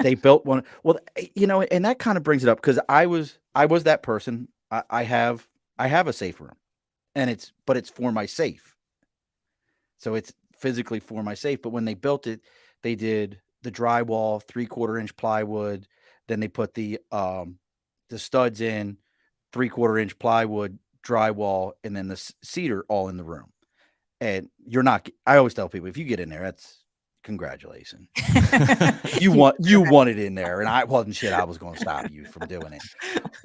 They built one. Well, and that kind of brings it up because I was that person. I have a safe room, but it's for my safe. So it's physically for my safe. But when they built it, they did the drywall, 3/4 inch plywood. Then they put the studs in, 3/4 inch plywood, drywall, and then the cedar all in the room. And I always tell people, if you get in there, that's congratulations. You want it in there. And I wasn't shit. I was going to stop you from doing it.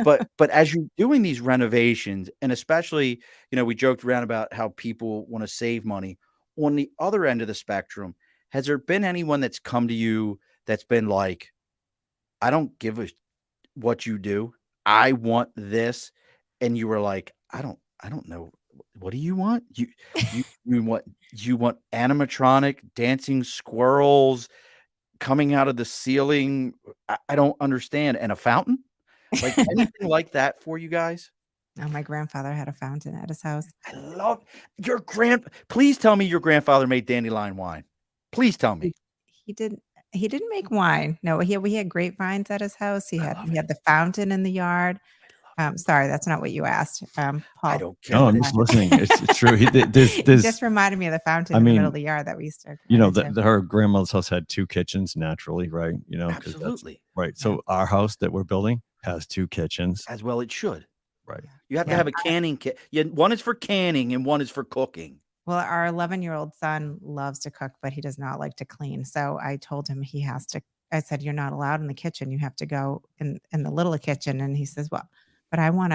But as you're doing these renovations, and especially, we joked around about how people want to save money. On the other end of the spectrum, has there been anyone that's come to you that's been like, I don't give a what you do. I want this. And you were like, I don't know. What do you want? You want animatronic dancing squirrels coming out of the ceiling? I don't understand. And a fountain? Like anything like that for you guys? Oh, my grandfather had a fountain at his house. I love your Please tell me your grandfather made dandelion wine. Please tell me. He didn't make wine. No, we had grapevines at his house. He had the fountain in the yard. Sorry, that's not what you asked. Paul. I don't care. No, I'm just listening. It's true. It just reminded me of the fountain in the middle of the yard that we used to. Her grandmother's house had 2 kitchens naturally, right? Absolutely. Right. So our house that we're building has 2 kitchens. As well it should. Right. You have to have a canning kit. Yeah, one is for canning and one is for cooking. Well, our 11-year-old son loves to cook, but he does not like to clean. So I told him I said, you're not allowed in the kitchen. You have to go in the little kitchen. And he says, well, but I want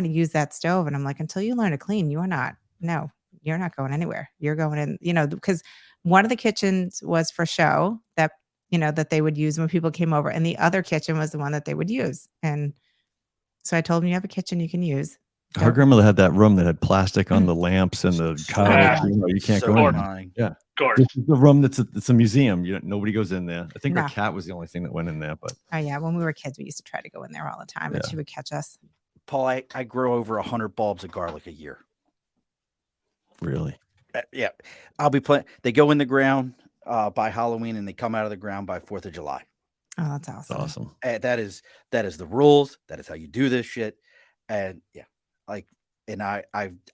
to use that stove. And I'm like, until you learn to clean, you're not going anywhere. You're going in, because one of the kitchens was for show that they would use when people came over. And the other kitchen was the one that they would use. And so I told him, you have a kitchen you can use. Her grandmother had that room that had plastic on the lamps and the couch. You can't go in there. Yeah. This is the room it's a museum. Nobody goes in there. I think her cat was the only thing that went in there. But oh yeah, when we were kids, we used to try to go in there all the time, and she would catch us. Paul, I grow over 100 bulbs of garlic a year. Really? Yeah, I'll be playing. They go in the ground by Halloween, and they come out of the ground by 4th of July. Oh, that's awesome. That's awesome. That is the rules. That is how you do this shit. And yeah, like, and I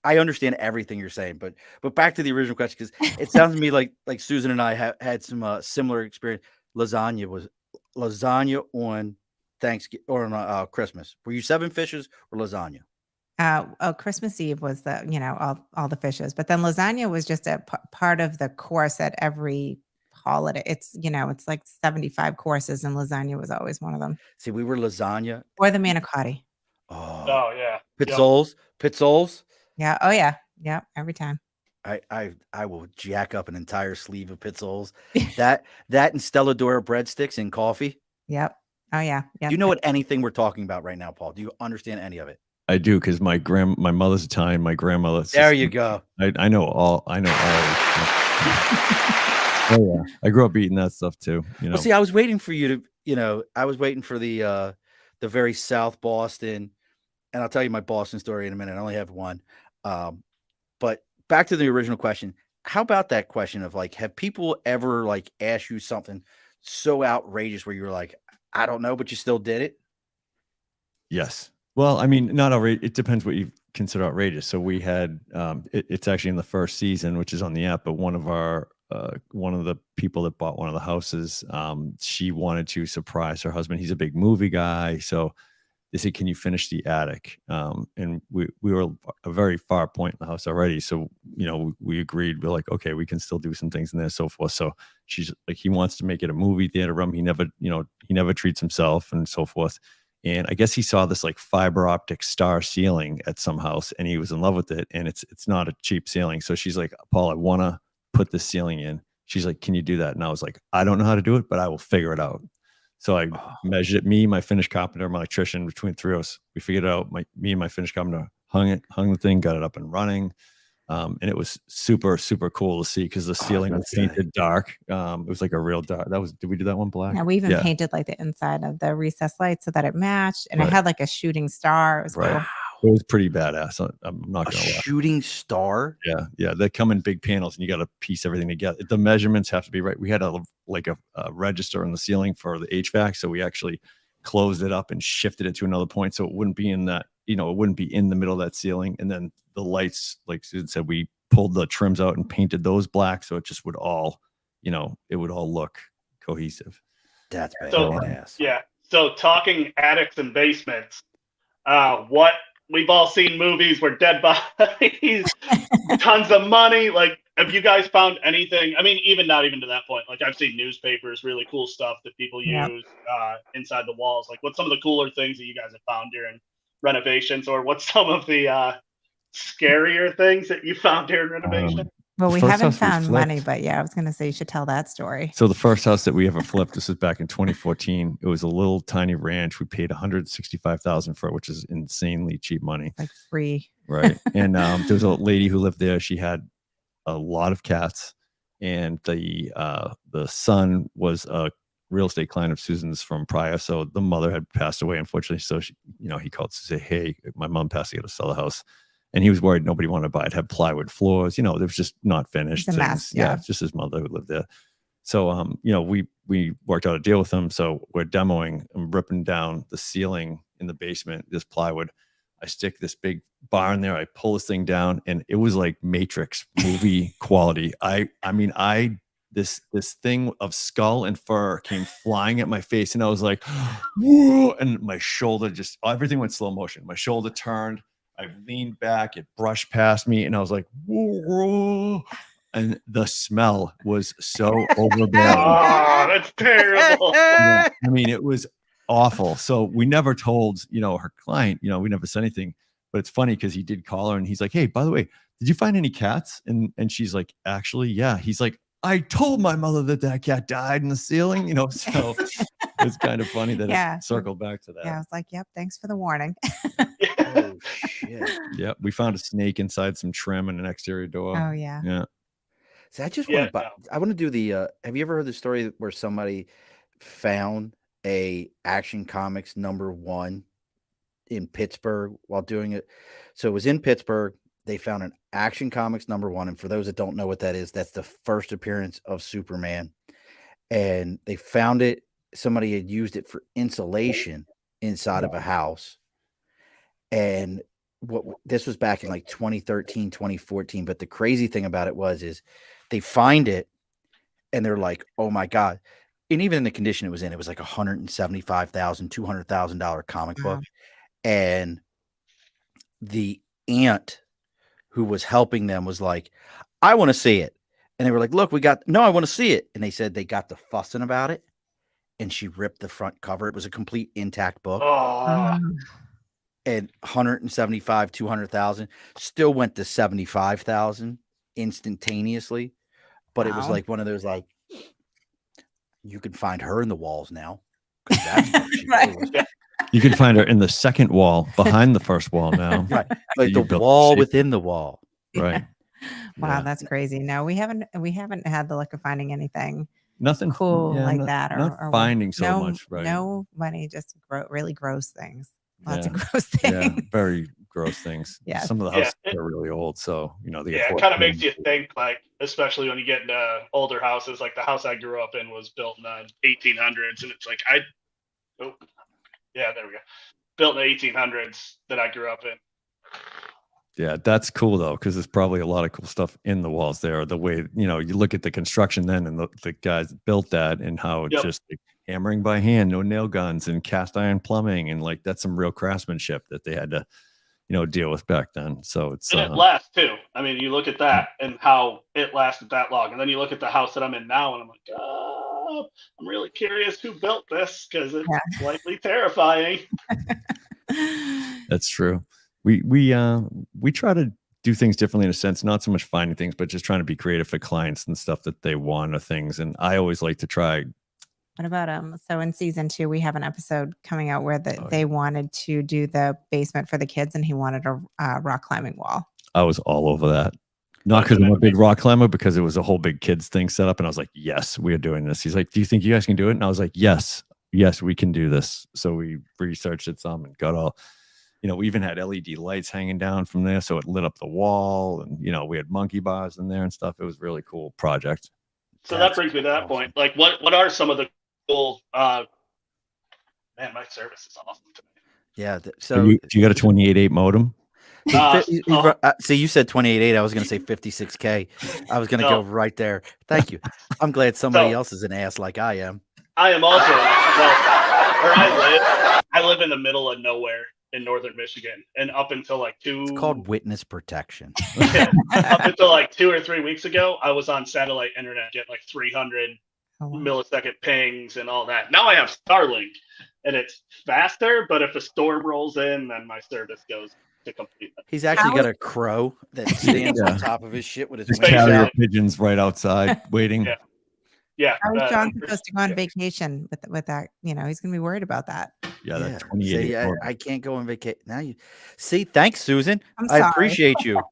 understand everything you're saying, but back to the original question, because it sounds to me like Susan and I had some similar experience. Lasagna on Thanksgiving or on Christmas. Were you 7 fishes or lasagna? Christmas Eve was all the fishes, but then lasagna was just a part of the course at every holiday. It's it's like 75 courses, and lasagna was always one of them. See, we were lasagna Or the manicotti. Oh yeah. Pizzoles. Yeah. Oh yeah. Yeah. Every time. I will jack up an entire sleeve of pizzoles. that and Stelladora breadsticks and coffee. Yep. Oh yeah. Yeah. Do you know what anything we're talking about right now, Paul? Do you understand any of it? I do, because my mother's Italian, my grandmother. There you go. I know all. Oh yeah, I grew up eating that stuff too. Well, see, I was waiting for you to, I was waiting for the very South Boston, and I'll tell you my Boston story in a minute. I only have one. But back to the original question. How about that question of like, have people ever like asked you something so outrageous where you were like, I don't know, but you still did it? Yes. Well, I mean, not outrageous. It depends what you consider outrageous. So we had, it's actually in the first season, which is on the app, but one of the people that bought one of the houses, she wanted to surprise her husband. He's a big movie guy. So they said, can you finish the attic? And we were a very far point in the house already. So, we agreed. We're like, okay, we can still do some things in there, so forth. So she's like, he wants to make it a movie theater room. He never treats himself and so forth. And I guess he saw this like fiber optic star ceiling at some house, and he was in love with it. And it's not a cheap ceiling. So she's like, Paul, I want to put this ceiling in. She's like, can you do that? And I was like, I don't know how to do it, but I will figure it out. So I measured it, me, my Finnish carpenter, my electrician, between 3 of us. We figured it out. Me and my Finnish carpenter hung the thing, got it up and running. And it was super, super cool to see, because the ceiling was painted dark. It was like a real dark. Did we do that one black? Yeah, we even painted like the inside of the recessed light so that it matched, and Right. It had like a shooting star. It was Right. cool. It was pretty badass. I'm not A gonna lie. shooting star? Yeah. They come in big panels, and you got to piece everything together. The measurements have to be right. We had a register on the ceiling for the HVAC, so we actually closed it up and shifted it to another point, so it wouldn't be in that. It wouldn't be in the middle of that ceiling. And then the lights, like Susan said, we pulled the trims out and painted those black, so it just would all, it would all look cohesive. That's badass. Yeah. So talking attics and basements, what we've all seen movies where dead bodies, tons of money. Like, have you guys found anything? I mean, not even to that point. Like, I've seen newspapers, really cool stuff that people use inside the walls. Like, what's some of the cooler things that you guys have found during renovations, or what's some of the scarier things that you found during renovation? Well, The we first haven't house we found money, flipped. but yeah, I was going to say you should tell that story. So the first house that we ever flipped, this was back in 2014. It was a little tiny ranch. We paid $165,000 for it, which is insanely cheap money. Like free. Right. And there was a lady who lived there. She had a lot of cats, and the son was a real estate client of Susan's from prior. So the mother had passed away, unfortunately. So she, he called to say, hey, my mom passed, I got to sell the house. And he was worried nobody wanted to buy it. It had plywood floors, it was just not finished. It's a mess, yeah. It's just his mother who lived there. So, we worked out a deal with him. So we're demoing. I'm ripping down the ceiling in the basement, this plywood. I stick this big bar in there. I pull this thing down, and it was like Matrix movie quality. This thing of skull and fur came flying at my face, and I was like, whoa, and my shoulder everything went slow motion. My shoulder turned. I leaned back, it brushed past me, and I was like, whoa. And the smell was so overbearing. Oh, that's terrible. Yeah, I mean, it was awful. So we never told, her client, we never said anything. But it's funny because he did call her, and he's like, hey, by the way, did you find any cats? And she's like, actually, yeah. He's like, I told my mother that cat died in the ceiling, so it's kind of funny that it circled back to that. Yeah, I was like, yep, thanks for the warning. Oh, shit. Yeah, we found a snake inside some trim and an exterior door. Oh, yeah. Yeah. See, I want to do the, have you ever heard the story where somebody found a Action Comics #1 in Pittsburgh while doing it. So it was in Pittsburgh. They found an Action Comics #1, and for those that don't know what that is, that's the first appearance of Superman. And they found it. Somebody had used it for insulation inside of a house. And this was back in like 2013, 2014. But the crazy thing about it is they find it and they're like, oh my God. And even in the condition it was in, it was like $175,000, $200,000 comic book. And the aunt who was helping them was like, I want to see it. And they were like, look, I want to see it. And they said they got to fussing about it. And she ripped the front cover. It was a complete intact book. Oh, And 175, 200,000 still went to 75,000 instantaneously. But it was like one of those, like, you can find her in the walls now. That's what she was. You can find her in the second wall behind the first wall now. Right. Like You the built wall shape. within the wall. Right. Wow, Yeah. that's crazy. No, we haven't had the luck of finding anything Nothing cool like not, that, not or finding so no, much. Right. No money, just really gross things. Lots of Yeah. gross Yeah, things. very gross things. Yes. Some of the Yeah, houses are really old, so they yeah, get it kind of makes you think, like, especially when you get into older houses. Like the house I grew up in was built in the 1800s, and it's like there we go, built in the 1800s that I grew up in. Yeah, that's cool though, because there's probably a lot of cool stuff in the walls there. The way you look at the construction then, and the guys that built that, and how it's just like hammering by hand, no nail guns, and cast iron plumbing, and like that's some real craftsmanship that they had to deal with back then. So it's And it lasts too. I mean, you look at that and how it lasted that long, and then you look at the house that I'm in now, and I'm like, oh, I'm really curious who built this, because it's slightly terrifying. That's true. We try to do things differently in a sense, not so much finding things, but just trying to be creative for clients and stuff that they want or things. And I always like to try. What about so in season 2, we have an episode coming out where they wanted to do the basement for the kids, and he wanted a rock climbing wall. I was all over that. Not because I'm a big rock climber, because it was a whole big kids thing set up. And I was like, yes, we are doing this. He's like, do you think you guys can do it? And I was like, yes, we can do this. So we researched it some and got all, we even had LED lights hanging down from there. So it lit up the wall, and, we had monkey bars in there and stuff. It was a really cool project. So that brings me to that point. Like, what are some of the cool, man, my service is awesome today. Yeah. So you got a 28.8 modem? See, you said 28.8. I was going to say 56K. I was going to go right there. Thank you. I'm glad somebody else is an ass like I am. I am also where I live in the middle of nowhere in northern Michigan, and up until like It's called witness protection. Up until like 2 or 3 weeks ago, I was on satellite internet, getting like 300 millisecond pings and all that. Now I have Starlink, and it's faster, but if a storm rolls in, then my service goes to complete. He's actually got a crow that stands on top of his shit with his wings carrier out. pigeons right outside waiting. Yeah. How is John supposed to go on vacation with that? He's going to be worried about that. Yeah, that 28. See, I can't go on vacation. Now you see. Thanks, Susan. I'm sorry. I appreciate you. All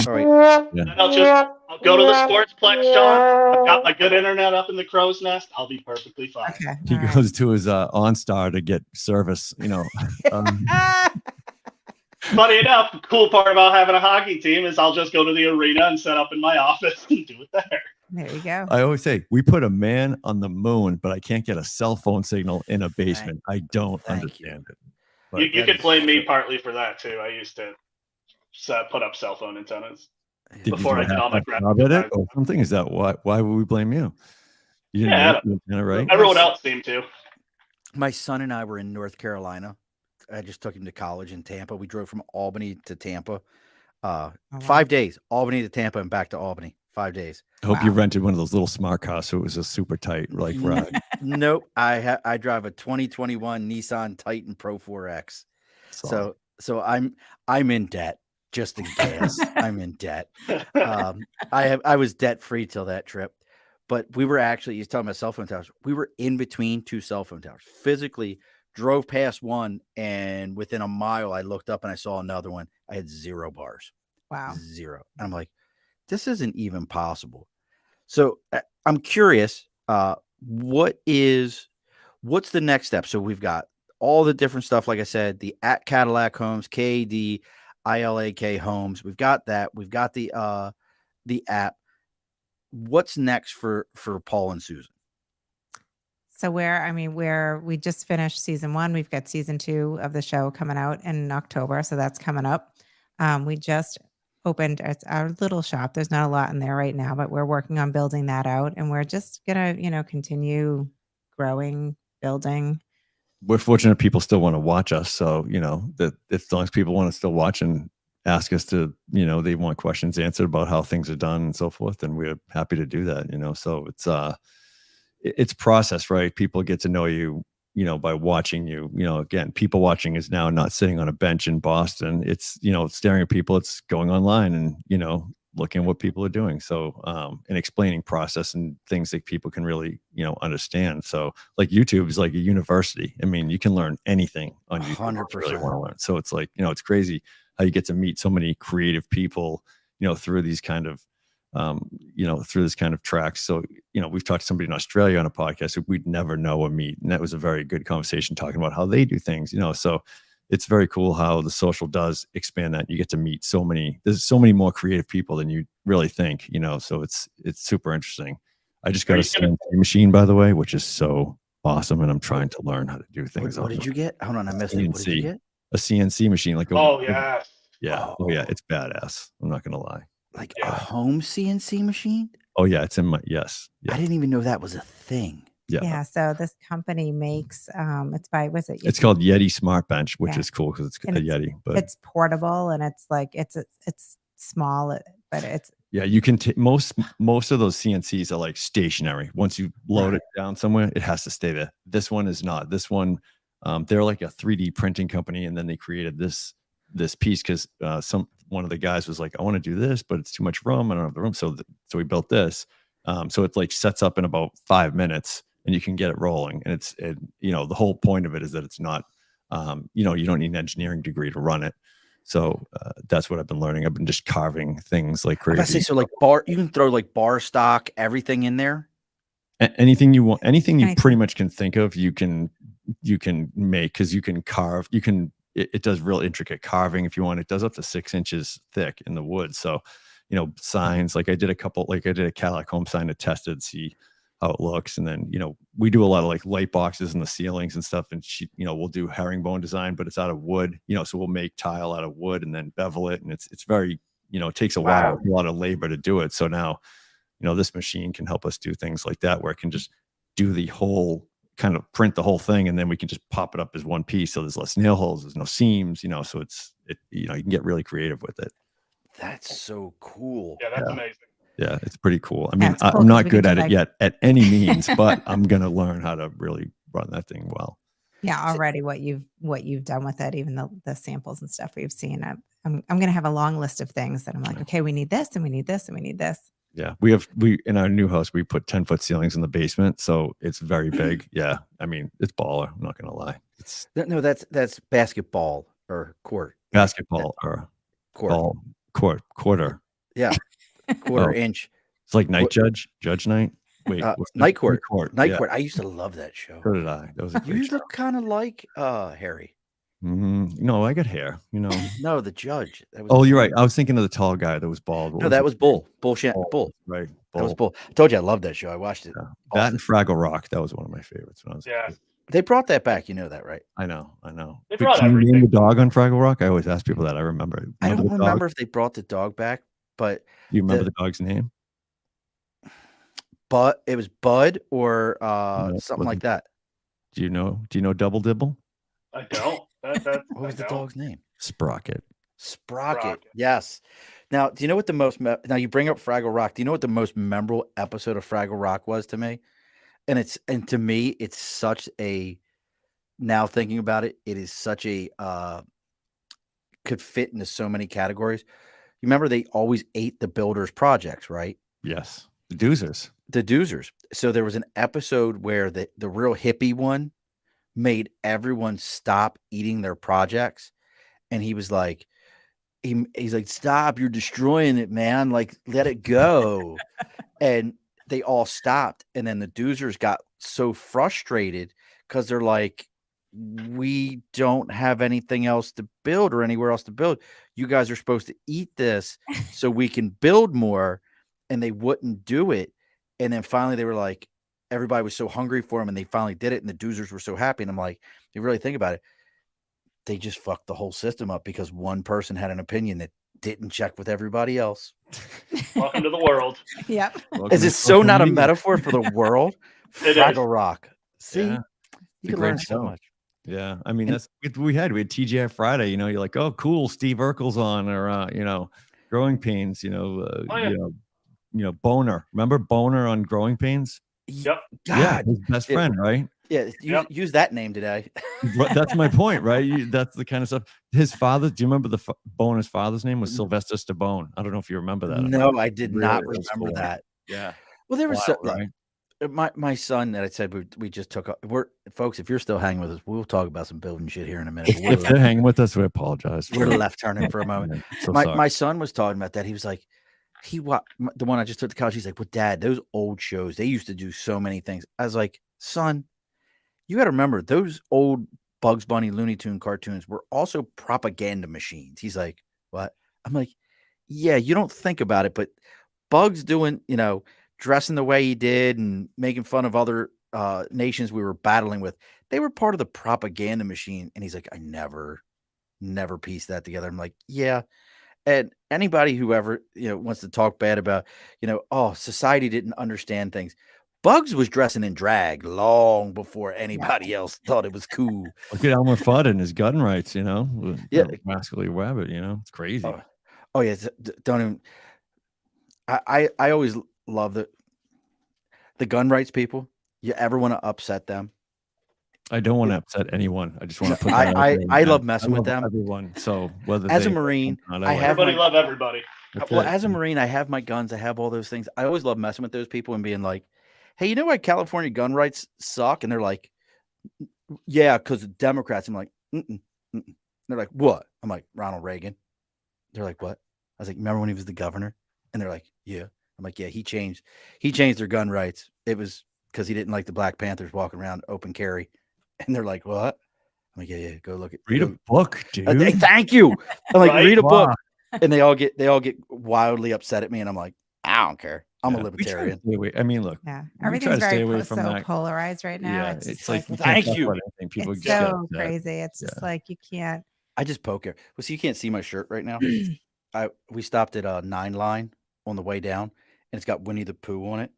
right. Yeah. I'll go to the Sportsplex, John. I've got my good internet up in the crow's nest. I'll be perfectly fine. Okay. He goes to his OnStar to get service. Funny enough, the cool part about having a hockey team is I'll just go to the arena and set up in my office and do it there. There you go. I always say we put a man on the moon, but I can't get a cell phone signal in a basement. I don't understand it. But You could blame me partly for that too. I used to put up cell phone antennas before I did all my crap. Or something. Is that why would we blame you? You didn't right? Everyone else seemed to. My son and I were in North Carolina. I just took him to college in Tampa. We drove from Albany to Tampa. 5 days, Albany to Tampa and back to Albany. 5 days. I hope you rented one of those little smart cars, so it was a super tight ride. Nope. I drive a 2021 Nissan Titan Pro 4X. So I'm in debt. Just in gas. I'm in debt. I was debt free till that trip. But we were actually, he's talking about cell phone towers. We were in between 2 cell phone towers. Physically drove past one, and within a mile, I looked up and I saw another one. I had 0 bars. Wow. 0. And I'm like, this isn't even possible. So I'm curious, what's the next step? So we've got all the different stuff. Like I said, the at Cadillac Homes, KADILAK Homes. We've got that. We've got the app. What's next for Paul and Susan? So we just finished season 1. We've got season 2 of the show coming out in October. So that's coming up. We just opened our little shop. There's not a lot in there right now, but we're working on building that out, and we're just gonna, continue growing, building. We're fortunate people still want to watch us. So, that if as long as people want to still watch and ask us to, they want questions answered about how things are done and so forth, then we're happy to do that, So it's process, right? People get to know you, by watching you. Again, people watching is now not sitting on a bench in Boston. It's, staring at people. It's going online and, looking at what people are doing. So, and explaining process and things that people can really, understand. So like YouTube is like a university. I mean, you can learn anything on YouTube. 100%. Really want to learn. So it's like, it's crazy how you get to meet so many creative people, through these kind of, through this kind of tracks. So, we've talked to somebody in Australia on a podcast who we'd never know or meet. And that was a very good conversation talking about how they do things, so it's very cool how the social does expand that. You get to meet there's so many more creative people than you really think, so it's super interesting. I just got a CNC machine, by the way, which is so awesome. And I'm trying to learn how to do things. What did you get? Hold on, I missed it. What did you get? A CNC machine. Like yeah. Yeah. Oh yeah. It's badass. I'm not going to lie. Like a home CNC machine? Oh yeah. It's in my, yes. I didn't even know that was a thing. Yeah. So this company makes, it's by, it's called Yeti Smart Bench, which is cool because it's And a Yeti, but it's portable and it's like, it's small, but it's, yeah, you can most of those CNCs are like stationary. Once you load it down somewhere, it has to stay there. This one is not. This one, they're like a 3D printing company, and then they created this piece because one of the guys was like, I want to do this, but it's too much room. I don't have the room, so we built this. So it like sets up in about 5 minutes, and you can get it rolling. And the whole point of it is that it's not, you don't need an engineering degree to run it. So that's what I've been learning. I've been just carving things like crazy. I say so, like you can throw like bar stock, everything in there. Anything you want, anything you pretty much can think of, you can make, because you can carve. It does real intricate carving if you want. It does up to 6 inches thick in the wood. So, signs, like I did a Cadillac home sign to test it, see how it looks. And then, we do a lot of like light boxes in the ceilings and stuff. And we'll do herringbone design, but it's out of wood, so we'll make tile out of wood and then bevel it. And it's very, it takes a while, a lot of labor to do it. So now, this machine can help us do things like that, where it can just do the whole, kind of print the whole thing, and then we can just pop it up as one piece. So there's less nail holes, there's no seams, so you can get really creative with it. That's so cool. Yeah, that's amazing. Yeah, it's pretty cool. I mean, cool I'm not good at do it yet at any means, but I'm going to learn how to really run that thing well. Yeah, already what you've done with it, even the samples and stuff we've seen. I'm going to have a long list of things that I'm like, okay, we need this and we need this and we need this. Yeah, we in our new house, we put 10-foot ceilings in the basement, so it's very big. Yeah, I mean, it's baller. I'm not going to lie. It's that's basketball or court. Basketball or court. Quarter. Yeah. Quarter inch. It's like Judge Night. Wait, Night Court. Night Yeah. Court. I used to love that show. So did I. That was a You great show. look kind of like Harry. No, I got hair. No, the judge. That was Oh, you're right. I was thinking of the tall guy that was bald. No, that was Bull. Bull. Right. That was Bull. I told you I loved that show. I watched it. Yeah. That and Fraggle Rock. That was one of my favorites when I was a kid. They brought that back. You know that, right? I know. They brought Can you everything. name the dog on Fraggle Rock? I always ask people that. I remember. I don't the remember dog? if they brought the dog back, but You remember the dog's name? But it was Bud or No, something like that. Do you know Double Dibble? I don't. What was the dog's name? Sprocket. Sprocket. Yes. Now, do you know what the most? Now you bring up Fraggle Rock. Do you know what the most memorable episode of Fraggle Rock was to me? And to me, it's such a. Now thinking about it, it is such a could fit into so many categories. You remember they always ate the builders' projects, right? Yes. The Doozers. The Doozers. So there was an episode where the real hippie one made everyone stop eating their projects, and he was like, he's like, stop! You're destroying it, man! Like, let it go. And they all stopped, and then the Doozers got so frustrated because they're like, we don't have anything else to build or anywhere else to build. You guys are supposed to eat this so we can build more. And they wouldn't do it. And then finally they were like, everybody was so hungry for them and they finally did it. And the doozers were so happy. And I'm like, you really think about it. They just fucked the whole system up because one person had an opinion that didn't check with everybody else. Welcome to the world. Yep. Is it so not a metaphor for the world? It is. Fraggle Rock. See, Yeah. you a can great learn so show. much. Yeah, I mean And- that's we had TGI Friday. You know, you're like, oh, cool, Steve Urkel's on, or Growing Pains. Oh, yeah. Boner. Remember Boner on Growing Pains? Yep. Yeah, God, his best friend, right? yeah. Yep. Use that name today. That's my point, right? That's the kind of stuff. His father. Do you remember Boner's father's name was Sylvester Stallone? I don't know if you remember that. No, I did Really not old remember school. that. Yeah. Well, there was Wild, so, right? my son that I said we just took. We're folks. If you're still hanging with us, we'll talk about some building shit here in a minute. But If they're hanging with us, we apologize. we're left turning for a moment. So my sorry. son was talking about that. He was like, the one I just took to college. He's like, well, Dad, those old shows, they used to do so many things. I was like, son, you got to remember those old Bugs Bunny, Looney Tune cartoons were also propaganda machines. He's like, what? I'm like, yeah, you don't think about it, but Bugs doing, dressing the way he did and making fun of other nations we were battling with, they were part of the propaganda machine. And he's like, I never pieced that together. I'm like, yeah. And anybody who ever, wants to talk bad about, society didn't understand things. Bugs was dressing in drag long before anybody else thought it was cool. Look at Elmer Fudd and his gun rights, Yeah. Rascally Rabbit, it's crazy. Oh yeah. Don't even, I always love the gun rights people. You ever want to upset them? I don't want to upset anyone. I just want to put that out I there. love messing with them. Everyone. So whether As a they- Marine, not, I like have Everybody my- love everybody. That's Well, it. as a Marine, I have my guns. I have all those things. I always love messing with those people and being like, hey, you know why California gun rights suck? And they're like, yeah, because of Democrats. I'm like, mm-mm, mm-mm. They're like, what? I'm like, Ronald Reagan. They're like, what? I was like, remember when he was the governor? And they're like, yeah. I'm like, yeah, he changed their gun rights. It was because he didn't like the Black Panthers walking around open carry. And they're like, what? I'm like, yeah, go look at Read a book, dude. Hey, thank you. I'm like, Right? read a book. Wow. And they all get wildly upset at me. And I'm like, I don't care. I'm a Yeah, we try to libertarian. stay away. I mean, look, Yeah. we try Everything's to stay very away from so that. polarized right now. Yeah, It's just like you like, can't Thank talk you. about anything. People it's just get so upset. crazy. It's just like you can't. I just poke her. Well, so you can't see my shirt right now. We stopped at a 9 Line on the way down, and it's got Winnie the Pooh on it.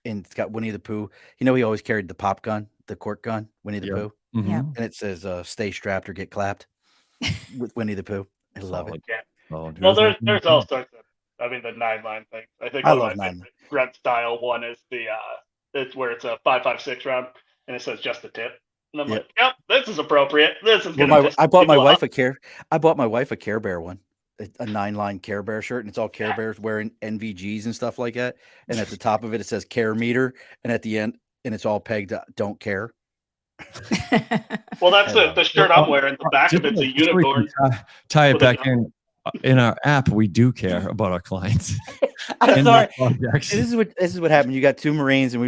And it's got Winnie the Pooh. He always carried the pop gun, the cork gun, Winnie the Yeah. Pooh. Mhm. Yeah. And it says, stay strapped or get clapped with Winnie the Pooh. I love it. Yeah. Solid. Well, Who's there's that? all sorts of. I mean, the 9-line thing. I think I one love of my 9 favorite grunt style one is it's where it's a 5.56 round and it says just the tip. And I'm Yeah. like, yep, this is appropriate. This is Well, gonna. I bought my people wife up. I bought my wife a Care Bear one, a 9 Line Care Bear shirt, and it's all Care Bears wearing NVGs and stuff like that. And at the top of it, it says Care Meter, and at the end, and it's all pegged to Don't Care. Well, that's I love the shirt I'm wearing. The back of it's a Just so we unicorn. can tie it with a back gun. in our app. We do care about our clients. I'm and sorry. their projects. This is what happened. You got 2 Marines, and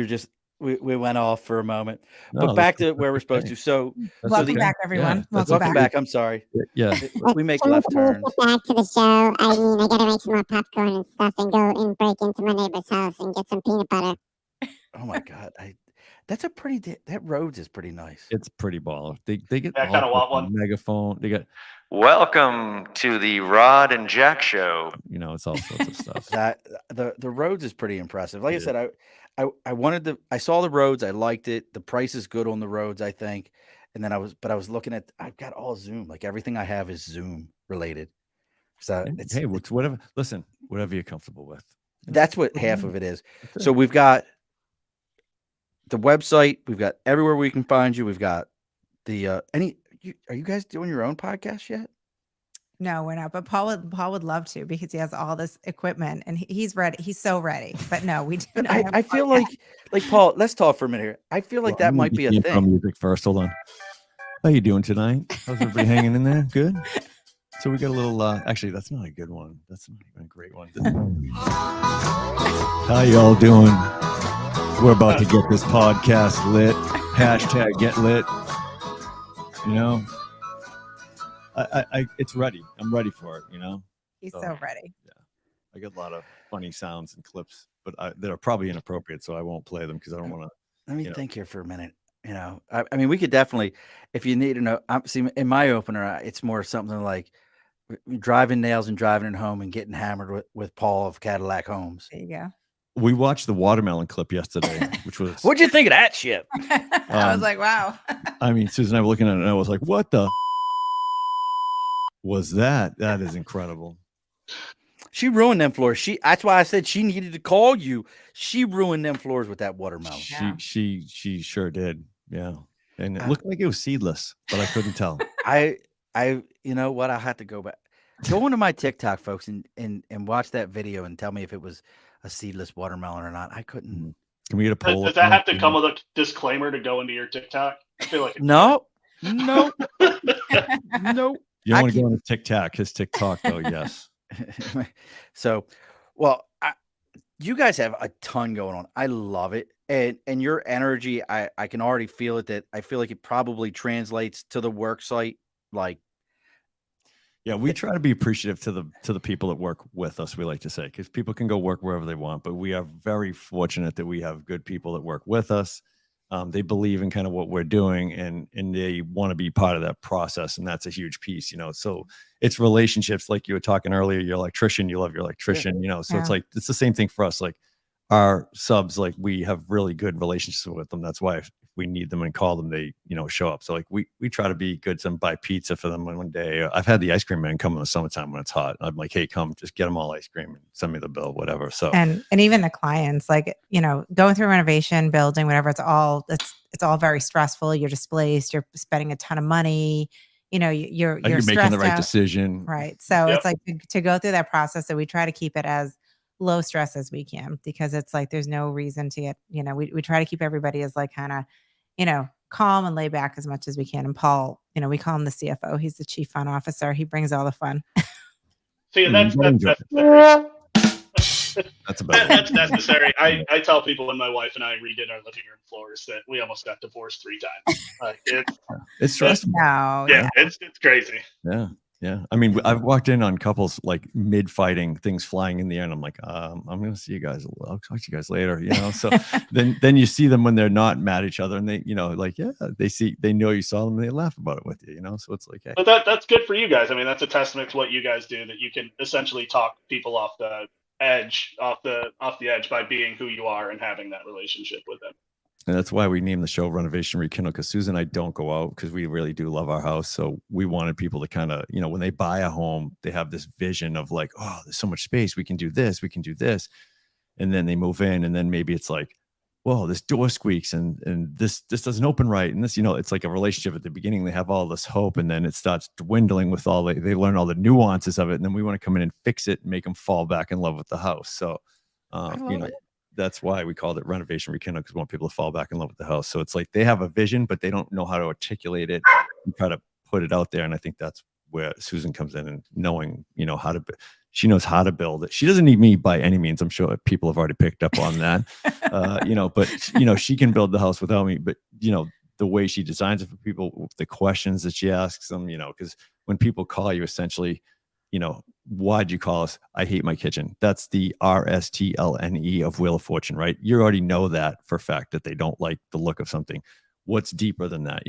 we went off for a moment. No, But back that's- to where we're supposed to. So that's Welcome okay. back, everyone. Yeah, Welcome welcome back. back. I'm sorry. Yeah. We make Can left we turns. Get back to the show. I mean, I gotta make some more popcorn and stuff, and go and break into my neighbor's house and get some peanut butter. Oh my God. That's a pretty, that Rhodes is pretty nice. It's pretty baller. They get I kinda all want sorts of one. megaphone. They got Welcome to the Rod and Jack Show. it's all sorts of stuff. That the Rhodes is pretty impressive. Like I Yeah. said, I saw the Rhodes, I liked it. The price is good on the Rhodes, I think. And then I was looking at, I've got all Zoom, like everything I have is Zoom related. So it's Hey, whatever. Listen, whatever you're comfortable with. that's what half of it is. That's So it. we've got the website, we've got everywhere we can find you. We've got the are you guys doing your own podcast yet? No, we're not. But Paul would love to because he has all this equipment and he's ready. He's so ready. But no, we do not. have I a feel podcast. like Paul, let's talk for a minute here. I feel like Well, that I'm gonna might be get a the intro thing. music first. Hold on. How you doing tonight? How's everybody hanging in there? Good. So we got a little. Actually, that's not a good one. That's not even a great one. How y'all doing? We're about to get this podcast lit. Hashtag get lit. You know, it's ready. I'm ready for it. You know, He's so ready. Yeah, I get a lot of funny sounds and clips, but that are probably inappropriate, so I won't play them because I don't want to. Let me think here for a minute. You know, I mean, we could definitely, if you need to know, see, in my opener, it's more something like driving nails and driving it home and getting hammered with Paul of Cadillac Homes. There you go. We watched the watermelon clip yesterday, which was. What'd you think of that shit? I was like, wow. I mean, Susan and I were looking at it and I was like, what the was that? That is incredible. She ruined them floors. That's why I said she needed to call you. She ruined them floors with that watermelon. Yeah. She sure did. Yeah. And it looked like it was seedless, but I couldn't tell. You know what? I had to go back. Go into my TikTok, folks, and watch that video and tell me if it was a seedless watermelon or not. I couldn't. Can we get a poll? Does that have to come with a disclaimer to go into your TikTok? I feel like no. You don't want to go into TikTok. His TikTok, though, yes. So, well, you guys have a ton going on. I love it. And your energy, I can already feel it. That I feel like it probably translates to the work site. Like, yeah, we try to be appreciative to the people that work with us. We like to say, because people can go work wherever they want, but we are very fortunate that we have good people that work with us. They believe in kind of what we're doing, and they want to be part of that process, and that's a huge piece, you know. So it's relationships, like you were talking earlier. Your electrician, you love your electrician, you know. So it's like it's the same thing for us. Like our subs, like we have really good relationships with them. That's why if we need them and call them, they show up. So like we try to be good. Some buy pizza for them one day. I've had the ice cream man come in the summertime when it's hot. I'm like, hey, come, just get them all ice cream and send me the bill, whatever. So and even the clients, like, going through renovation, building, whatever, it's all very stressful. You're displaced, you're spending a ton of money, you're making the right out. decision. Right. So it's like to go through that process. So we try to keep it as low stress as we can, because it's like there's no reason to get, we try to keep everybody as like kind of, calm and lay back as much as we can. And Paul, we call him the CFO. He's the chief fun officer. He brings all the fun. See, that's necessary. I tell people when my wife and I redid our living room floors that we almost got divorced 3 times. It's stressful. It's crazy. Yeah. I mean, I've walked in on couples like mid-fighting, things flying in the air, and I'm like, I'm going to see you guys. I'll talk to you guys later. So then you see them when they're not mad at each other, and they, they know you saw them, and they laugh about it with you. So it's like, hey. But that's good for you guys. I mean, that's a testament to what you guys do, that you can essentially talk people off the edge by being who you are and having that relationship with them. And that's why we named the show Renovation Rekindle, because Susan and I don't go out because we really do love our house. So we wanted people to kind of, when they buy a home, they have this vision of like, oh, there's so much space. We can do this. We can do this. And then they move in, and then maybe it's like, whoa, this door squeaks and this doesn't open right. And this, it's like a relationship at the beginning. They have all this hope, and then it starts dwindling with they learn all the nuances of it. And then we want to come in and fix it and make them fall back in love with the house. So, that's why we called it Renovation Rekindle, because we want people to fall back in love with the house. So it's like they have a vision, but they don't know how to articulate it and try to put it out there. And I think that's where Susan comes in, and knowing, she knows how to build it. She doesn't need me by any means. I'm sure people have already picked up on that, but she can build the house without me. But, the way she designs it for people, the questions that she asks them, because when people call you, essentially, why'd you call us? I hate my kitchen. That's the RSTLNE of Wheel of Fortune, right? You already know that for a fact, that they don't like the look of something. What's deeper than that?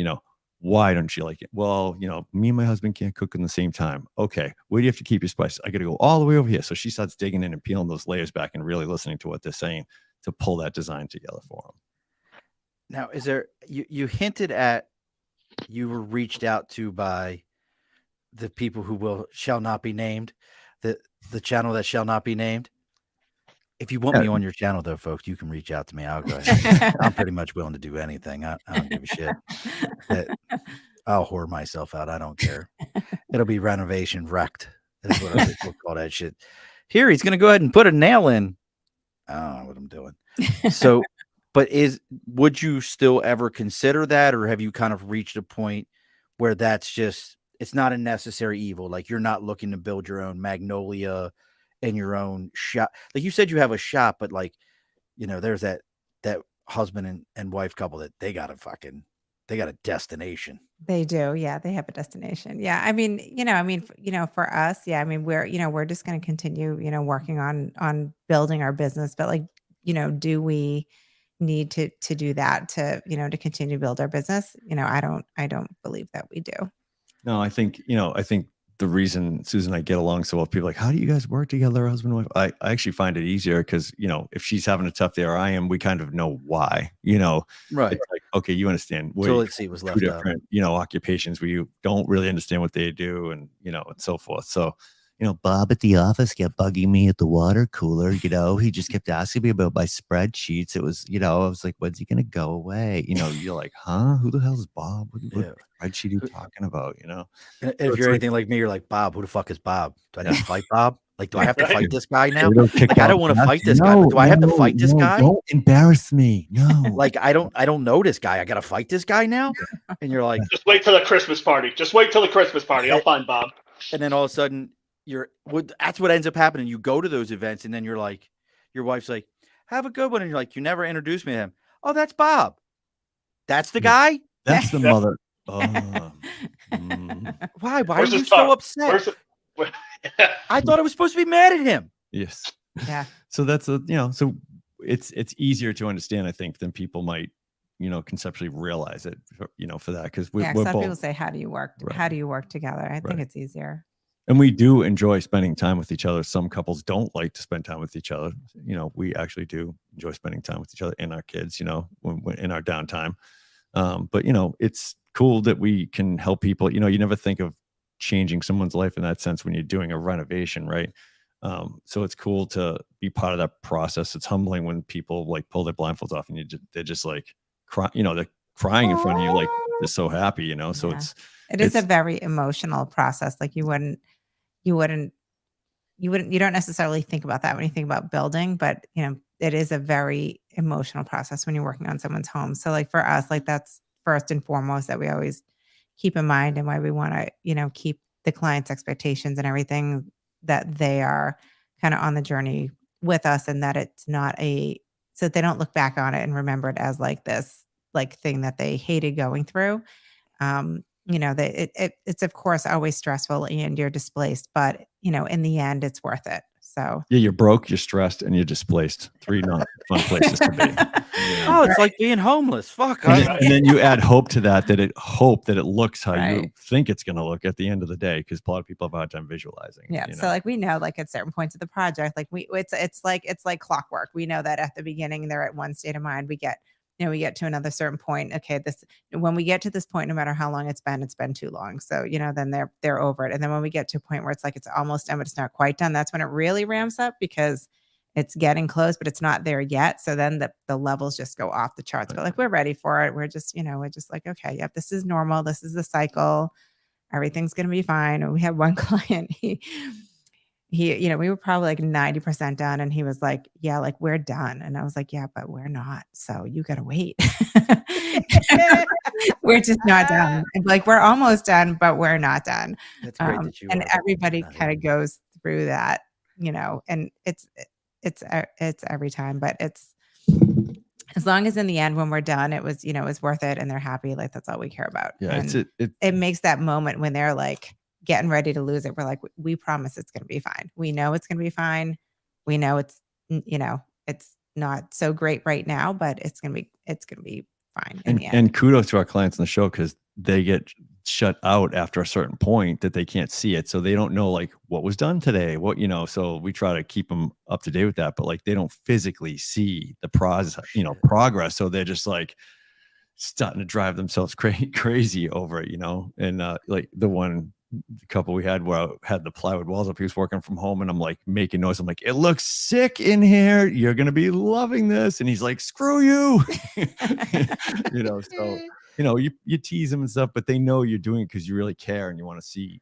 Why don't you like it? Well, me and my husband can't cook in the same time. Okay. Where do you have to keep your spices? I got to go all the way over here. So she starts digging in and peeling those layers back and really listening to what they're saying to pull that design together for them. Now, is there, you hinted at, you were reached out to by the people who shall not be named, the channel that shall not be named. If you want me on your channel, though, folks, you can reach out to me. I'll go ahead. I'm pretty much willing to do anything. I don't give a shit. I'll whore myself out. I don't care. It'll be Renovation Wrecked. That's what we'll call that shit. Here, he's going to go ahead and put a nail in. I don't know what I'm doing. So, but would you still ever consider that, or have you kind of reached a point where that's just, it's not a necessary evil? Like, you're not looking to build your own Magnolia and your own shop. Like you said, you have a shop, but like, there's that husband and wife couple that they got to fucking They got a destination. They do. Yeah, they have a destination. Yeah. I mean, for us, yeah, I mean, we're just going to continue, working on building our business, but like, do we need to do that to continue to build our business? I don't believe that we do. No, I think the reason Susan and I get along so well, people are like, how do you guys work together, husband and wife? I actually find it easier because, if she's having a tough day or I am, we kind of know why, Right. it's like, okay, you understand. Toilet seat was two left up. different, occupations where you don't really understand what they do and, and so forth. So, Bob at the office kept bugging me at the water cooler. He just kept asking me about my spreadsheets. It was, I was like, when's he going to go away? You're like, huh? Who the hell is Bob? What spreadsheet are you talking about? And So if it's you're anything like me, you're like, Bob, who the fuck is Bob? Do I need to fight Bob? Like, do I have to Right. fight this guy now? Like, Like, I don't want to fight this guy, but do I have to fight this guy? Don't embarrass me. No. Like, I don't know this guy. I got to fight this guy now? And you're like, Just wait till the Christmas party. I'll find Bob. and then all of a sudden that's what ends up happening. You go to those events and then you're like, your wife's like, have a good one. And you're like, you never introduced me to him. Oh, that's Bob. That's the guy? That's the mother. Why? Why Where's are you his so car? upset? I thought I was supposed to be mad at him. Yes. Yeah. So that's so it's easier to understand, I think, than people might, conceptually realize it, for that. Cause we're Some both, people say, how do you work? Right. How do you work together? I think Right. it's easier. and we do enjoy spending time with each other. Some couples don't like to spend time with each other. We actually do enjoy spending time with each other and our kids, when in our downtime. But it's cool that we can help people. You never think of changing someone's life in that sense when you're doing a renovation, right? So it's cool to be part of that process. It's humbling when people like pull their blindfolds off and they're just like cry, they're crying in front of you, like they're so happy, So Yeah. It is a very emotional process. Like you don't necessarily think about that when you think about building, but it is a very emotional process when you're working on someone's home. So like for us, like that's first and foremost that we always keep in mind and why we want to, keep the client's expectations and everything that they are kind of on the journey with us and that it's not so that they don't look back on it and remember it as like this like thing that they hated going through. It's of course always stressful and you're displaced, but in the end it's worth it. So yeah, you're broke, you're stressed, and you're displaced. 3 not fun places to be. Oh, it's like being homeless. Fuck. And then you add hope to that it looks how you Right. think it's going to look at the end of the day, because a lot of people have a hard time visualizing. yeah. So like we know like at certain points of the project, like it's like clockwork. We know that at the beginning they're at one state of mind. We get to another certain point. Okay, when we get to this point, no matter how long it's been too long. So, then they're over it. And then when we get to a point where it's like it's almost done, but it's not quite done, that's when it really ramps up because it's getting close, but it's not there yet. So then the levels just go off the charts. But like we're ready for it. We're just, we're just like, okay, yep, this is normal. This is the cycle. Everything's gonna be fine. And we had one client, he we were probably like 90% done. And he was like, yeah, like we're done. And I was like, yeah, but we're not. So you got to wait. We're just not done. And like, we're almost done, but we're not done. That's great that you and are, but everybody not kind yet. of goes through that, and it's every time, but it's, as long as in the end, when we're done, it was, it was worth it and they're happy. Like that's all we care about. Yeah, And it makes that moment when they're like getting ready to lose it. We're like, we promise it's going to be fine. We know it's going to be fine. We know it's, it's not so great right now, but it's going to be fine in the end. and kudos to our clients on the show, because they get shut out after a certain point that they can't see it. So they don't know like what was done today, so we try to keep them up to date with that, but like they don't physically see the progress. So they're just like starting to drive themselves crazy over it, and like the couple we had where I had the plywood walls up, he was working from home and I'm like making noise. I'm like, it looks sick in here. You're going to be loving this. And he's like, screw you, so, you tease them and stuff, but they know you're doing it because you really care and you want to see,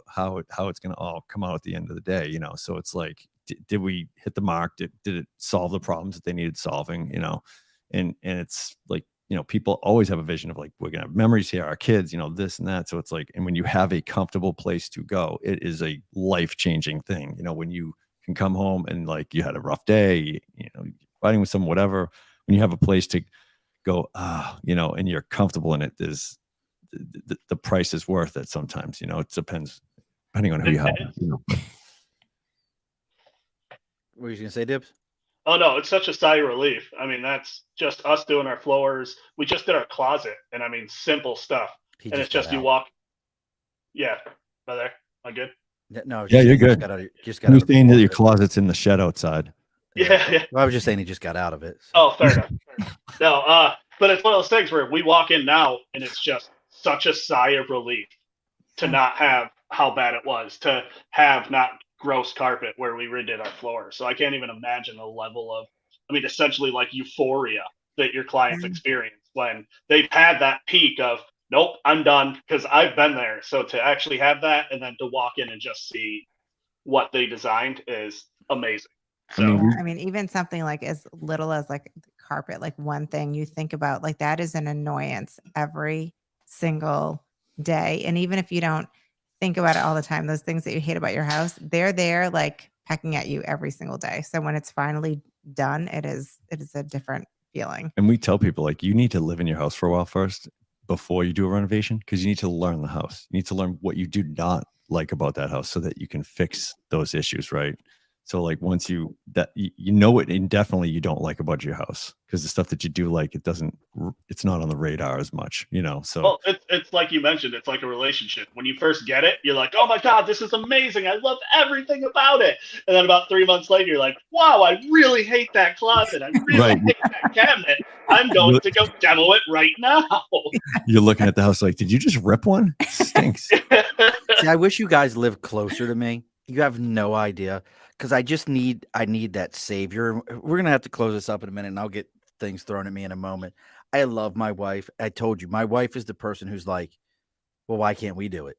how it's going to all come out at the end of the day, so it's like, did we hit the mark? Did it solve the problems that they needed solving, and it's like, people always have a vision of like, we're going to have memories here, our kids, this and that. So it's like, and when you have a comfortable place to go, it is a life-changing thing. When you can come home and like you had a rough day, fighting with someone, whatever, when you have a place to go, and you're comfortable in it, there's the price is worth it sometimes. It depends depending on who you have. What were you gonna say, Dibs? Oh no, it's such a sigh of relief. I mean, that's just us doing our floors. We just did our closet, and I mean, simple stuff. He And it's got just you out. walk. Yeah, right there. Am I good? No, Yeah, you're good. Just got You're out of the saying that your closet. closet's in the shed outside. Yeah. Well, I was just saying he just got out of it. So. Oh, fair enough. No, but it's one of those things where we walk in now, and it's just such a sigh of relief to not have how bad it was, to have not gross carpet where we redid our floor. So I can't even imagine the level of, essentially like euphoria that your clients experience when they've had that peak of, nope, I'm done, because I've been there. So to actually have that and then to walk in and just see what they designed is amazing. So even something like as little as like the carpet, like one thing you think about, like that is an annoyance every single day. And even if you don't think about it all the time, those things that you hate about your house, they're there like pecking at you every single day. So when it's finally done, it is a different feeling. And we tell people, like, you need to live in your house for a while first before you do a renovation, because you need to learn the house. You need to learn what you do not like about that house so that you can fix those issues, right? So like once you know it indefinitely you don't like about your house, because the stuff that you do like, it's not on the radar as much, so. Well, it's like you mentioned, it's like a relationship. When you first get it, you're like, oh my God, this is amazing. I love everything about it. And then about 3 months later, you're like, wow, I really hate that closet. I really hate that cabinet. I'm going to go demo it right now. You're looking at the house like, did you just rip one? It stinks. See, I wish you guys lived closer to me. You have no idea, because I need that savior. We're gonna have to close this up in a minute, and I'll get things thrown at me in a moment. I love my wife. I told you, my wife is the person who's like, well, why can't we do it?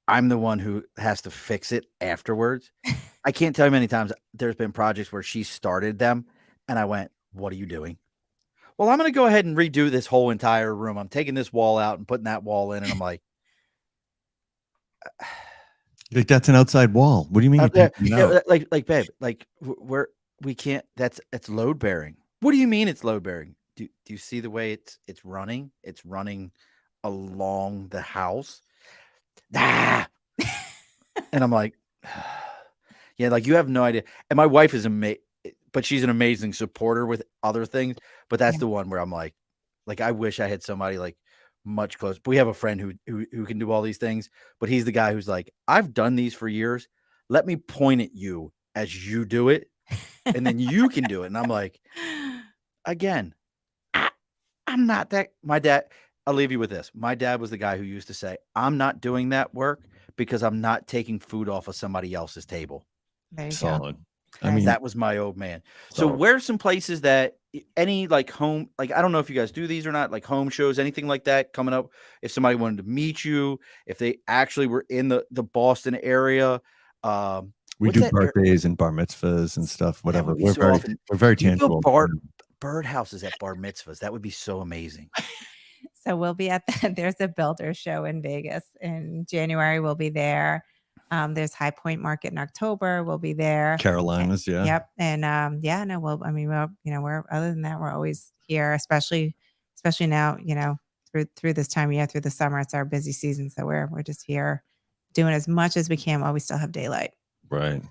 I'm the one who has to fix it afterwards. I can't tell you many times there's been projects where she started them, and I went, what are you doing? Well, I'm going to go ahead and redo this whole entire room. I'm taking this wall out and putting that wall in, and I'm like, that's an outside wall. What do you mean? Like, babe, like we can't. It's load bearing. What do you mean it's load bearing? Do you see the way it's running? It's running along the house. And I'm like, yeah, like you have no idea. And my wife is amazing, but she's an amazing supporter with other things. But that's the one where I'm like I wish I had somebody like much closer. We have a friend who can do all these things, but he's the guy who's like, I've done these for years. Let me point at you as you do it, and then you can do it. And I'm like, again, I'm not that. My dad, I'll leave you with this. My dad was the guy who used to say, I'm not doing that work because I'm not taking food off of somebody else's table. There you Solid. go. I mean, that was my old man. So where's some places that any like home, like, I don't know if you guys do these or not, like home shows, anything like that coming up, if somebody wanted to meet you, if they actually were in the Boston area, we do birthdays and bar mitzvahs and stuff, whatever. We're very tangible. Birdhouses at bar mitzvahs. That would be so amazing. So we'll be at there's a builder show in Vegas in January. We'll be there. There's High Point Market in October. We'll be there. Carolinas, yeah. Yep. And we're other than that, we're always here, especially now, through this time of year, through the summer. It's our busy season. So we're just here doing as much as we can while we still have daylight. Right.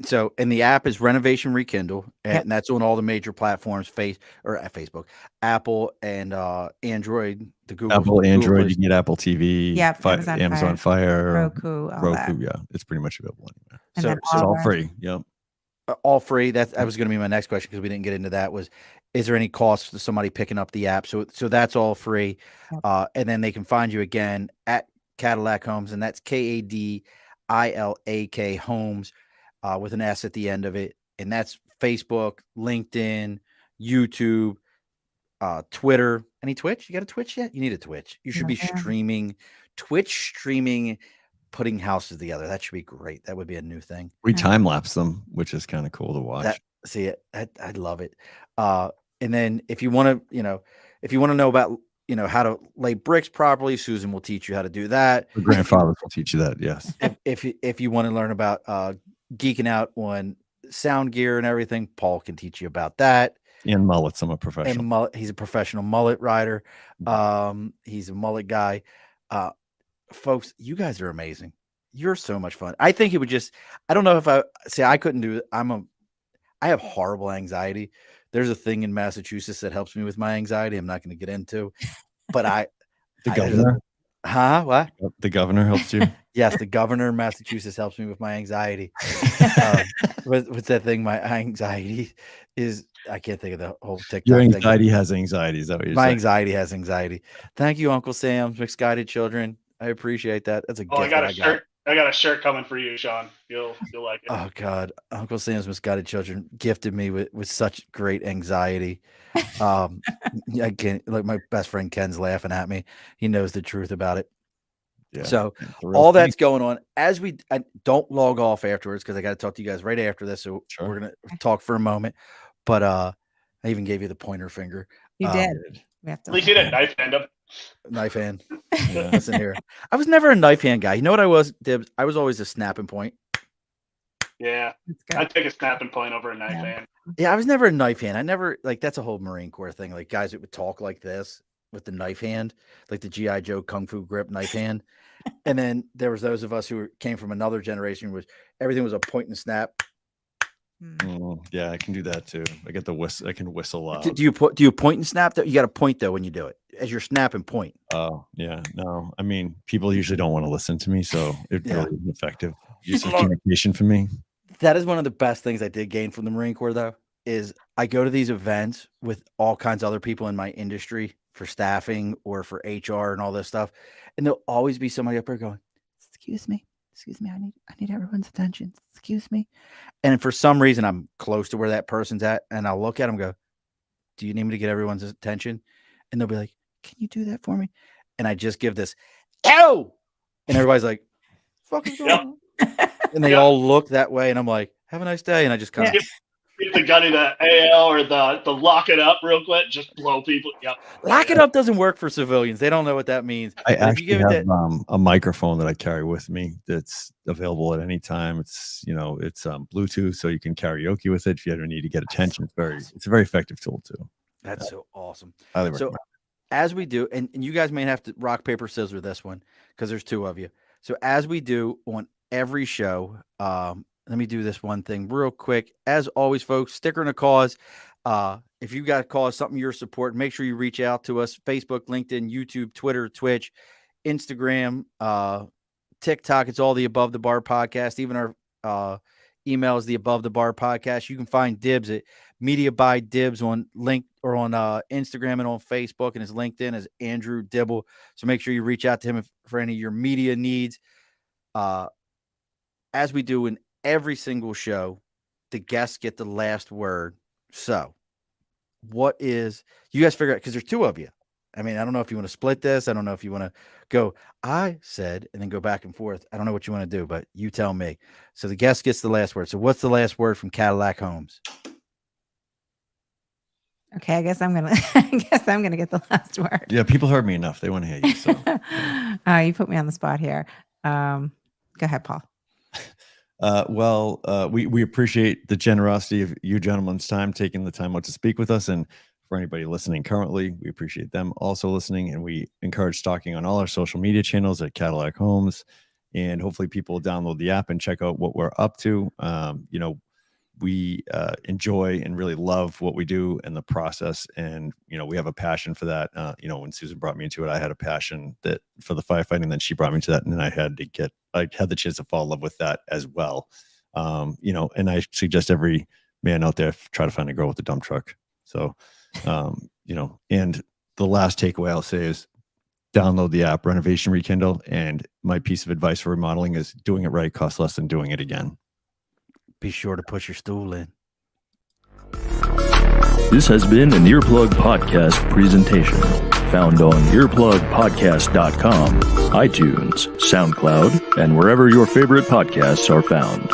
So, and the app is Renovation Rekindle, and that's on all the major platforms, Facebook, Apple, and Android. The Google Apple, Android. You can get Apple TV. Yep. Amazon Fire, Roku. Yeah, it's pretty much available anywhere. So it's all free. Yep. All free. That was going to be my next question, because we didn't get into that. Is there any cost to somebody picking up the app? So that's all free. Yep. And then they can find you again at Kadilak Homes, and that's Kadilak Homes. With an S at the end of it. And that's Facebook, LinkedIn, YouTube, Twitter. Any Twitch? You got a Twitch yet? You need a Twitch. You should be streaming, putting houses together. That should be great. That would be a new thing. We time lapse them, which is kind of cool to watch. I love it. And then if you want to know about, how to lay bricks properly, Susan will teach you how to do that. Your grandfathers will teach you that. Yes. If you want to learn about, geeking out on sound gear and everything, Paul can teach you about that. And mullets. I'm a professional. And mullet, he's a professional mullet rider. He's a mullet guy. Folks, you guys are amazing. You're so much fun. I think it would just, I don't know if I couldn't do it. I have horrible anxiety. There's a thing in Massachusetts that helps me with my anxiety. I'm not going to get into, but The governor? What? The governor helps you? Yes, the governor of Massachusetts helps me with my anxiety. What's that thing? My anxiety is, I can't think of the whole TikTok Your thing. anxiety has anxiety. Is that what you're My saying? anxiety has anxiety. Thank you, Uncle Sam's Misguided Children. I appreciate that. That's a gift. I got a shirt. I got a shirt coming for you, Sean. You'll like it. Oh God, Uncle Sam's Misguided Children gifted me with such great anxiety. I can't, like, my best friend Ken's laughing at me. He knows the truth about it. Yeah. So It's a real all thing. that's going on as I don't log off afterwards, because I got to talk to you guys right after this. So Sure. we're gonna talk for a moment. But I even gave you the pointer finger. You did. We have At least you didn't knife hand him. Knife hand. Yeah, listen here. I was never a knife hand guy. You know what I was, Dibs? I was always a snapping point. Yeah, That's good. I'd take a snapping point over a knife hand. Yeah, I was never a knife hand. I never, like, that's a whole Marine Corps thing. Like, guys that would talk like this with the knife hand, like the G.I. Joe Kung Fu grip knife hand. And then there was those of us who came from another generation, which everything was a point and snap. Yeah, I can do that too. I get the whistle. I can whistle loud. Do you point and snap? Though you got to point though when you do it, as you're snapping point. Oh yeah, no. I mean, people usually don't want to listen to me, so it Yeah. really isn't effective use of communication for me. That is one of the best things I did gain from the Marine Corps, though, is I go to these events with all kinds of other people in my industry for staffing or for HR and all this stuff, and there'll always be somebody up there going, excuse me, I need everyone's attention. Excuse me. And for some reason, I'm close to where that person's at, and I'll look at them and go, do you need me to get everyone's attention? And they'll be like, can you do that for me? And I just give this, "Ow!" And everybody's like, fuck is going on? And they all look that way, and I'm like, have a nice day. And I just kind of Get the gunny, the AL or the lock it up real quick, just blow people. Yep. lock it up. Doesn't work for civilians. They don't know what that means. I But if you actually give it have a microphone that I carry with me that's available at any time. It's it's Bluetooth, so you can karaoke with it if you ever need to get attention. It's a very effective tool too. That's so awesome. Highly So recommend. as we do, and you guys may have to rock, paper, scissors this one because there's two of you. So as we do on every show, let me do this one thing real quick. As always, folks, sticker in a cause. If you got a cause, something you're supporting, make sure you reach out to us. Facebook, LinkedIn, YouTube, Twitter, Twitch, Instagram, TikTok. It's all the Above the Bar podcast. Even our email is the Above the Bar podcast. You can find Dibs at Media by Dibs on Instagram and on Facebook, and his LinkedIn is Andrew Dibble. So make sure you reach out to him for any of your media needs. As we do in every single show, the guests get the last word. So what is, you guys figure out, because there's two of you. I mean, I don't know if you want to split this. I don't know if you want to go, I said, and then go back and forth. I don't know what you want to do, but you tell me. So the guest gets the last word. So what's the last word from Kadilak Homes? Okay, I guess I'm gonna get the last word. Yeah, people heard me enough. They want to hear you. So You put me on the spot here. Go ahead, Paul. We appreciate the generosity of you gentlemen's time, taking the time out to speak with us. And for anybody listening currently, we appreciate them also listening. And we encourage stalking on all our social media channels at Kadilak Homes. And hopefully people will download the app and check out what we're up to. We enjoy and really love what we do and the process. And, we have a passion for that. When Susan brought me into it, I had a passion for the firefighting, and then she brought me to that. And then I had the chance to fall in love with that as well. And I suggest every man out there try to find a girl with a dump truck. So, and the last takeaway I'll say is download the app Renovation Rekindle. And my piece of advice for remodeling is doing it right costs less than doing it again. Be sure to push your stool in. This has been an Earplug Podcast presentation. Found on earplugpodcast.com, iTunes, SoundCloud, and wherever your favorite podcasts are found.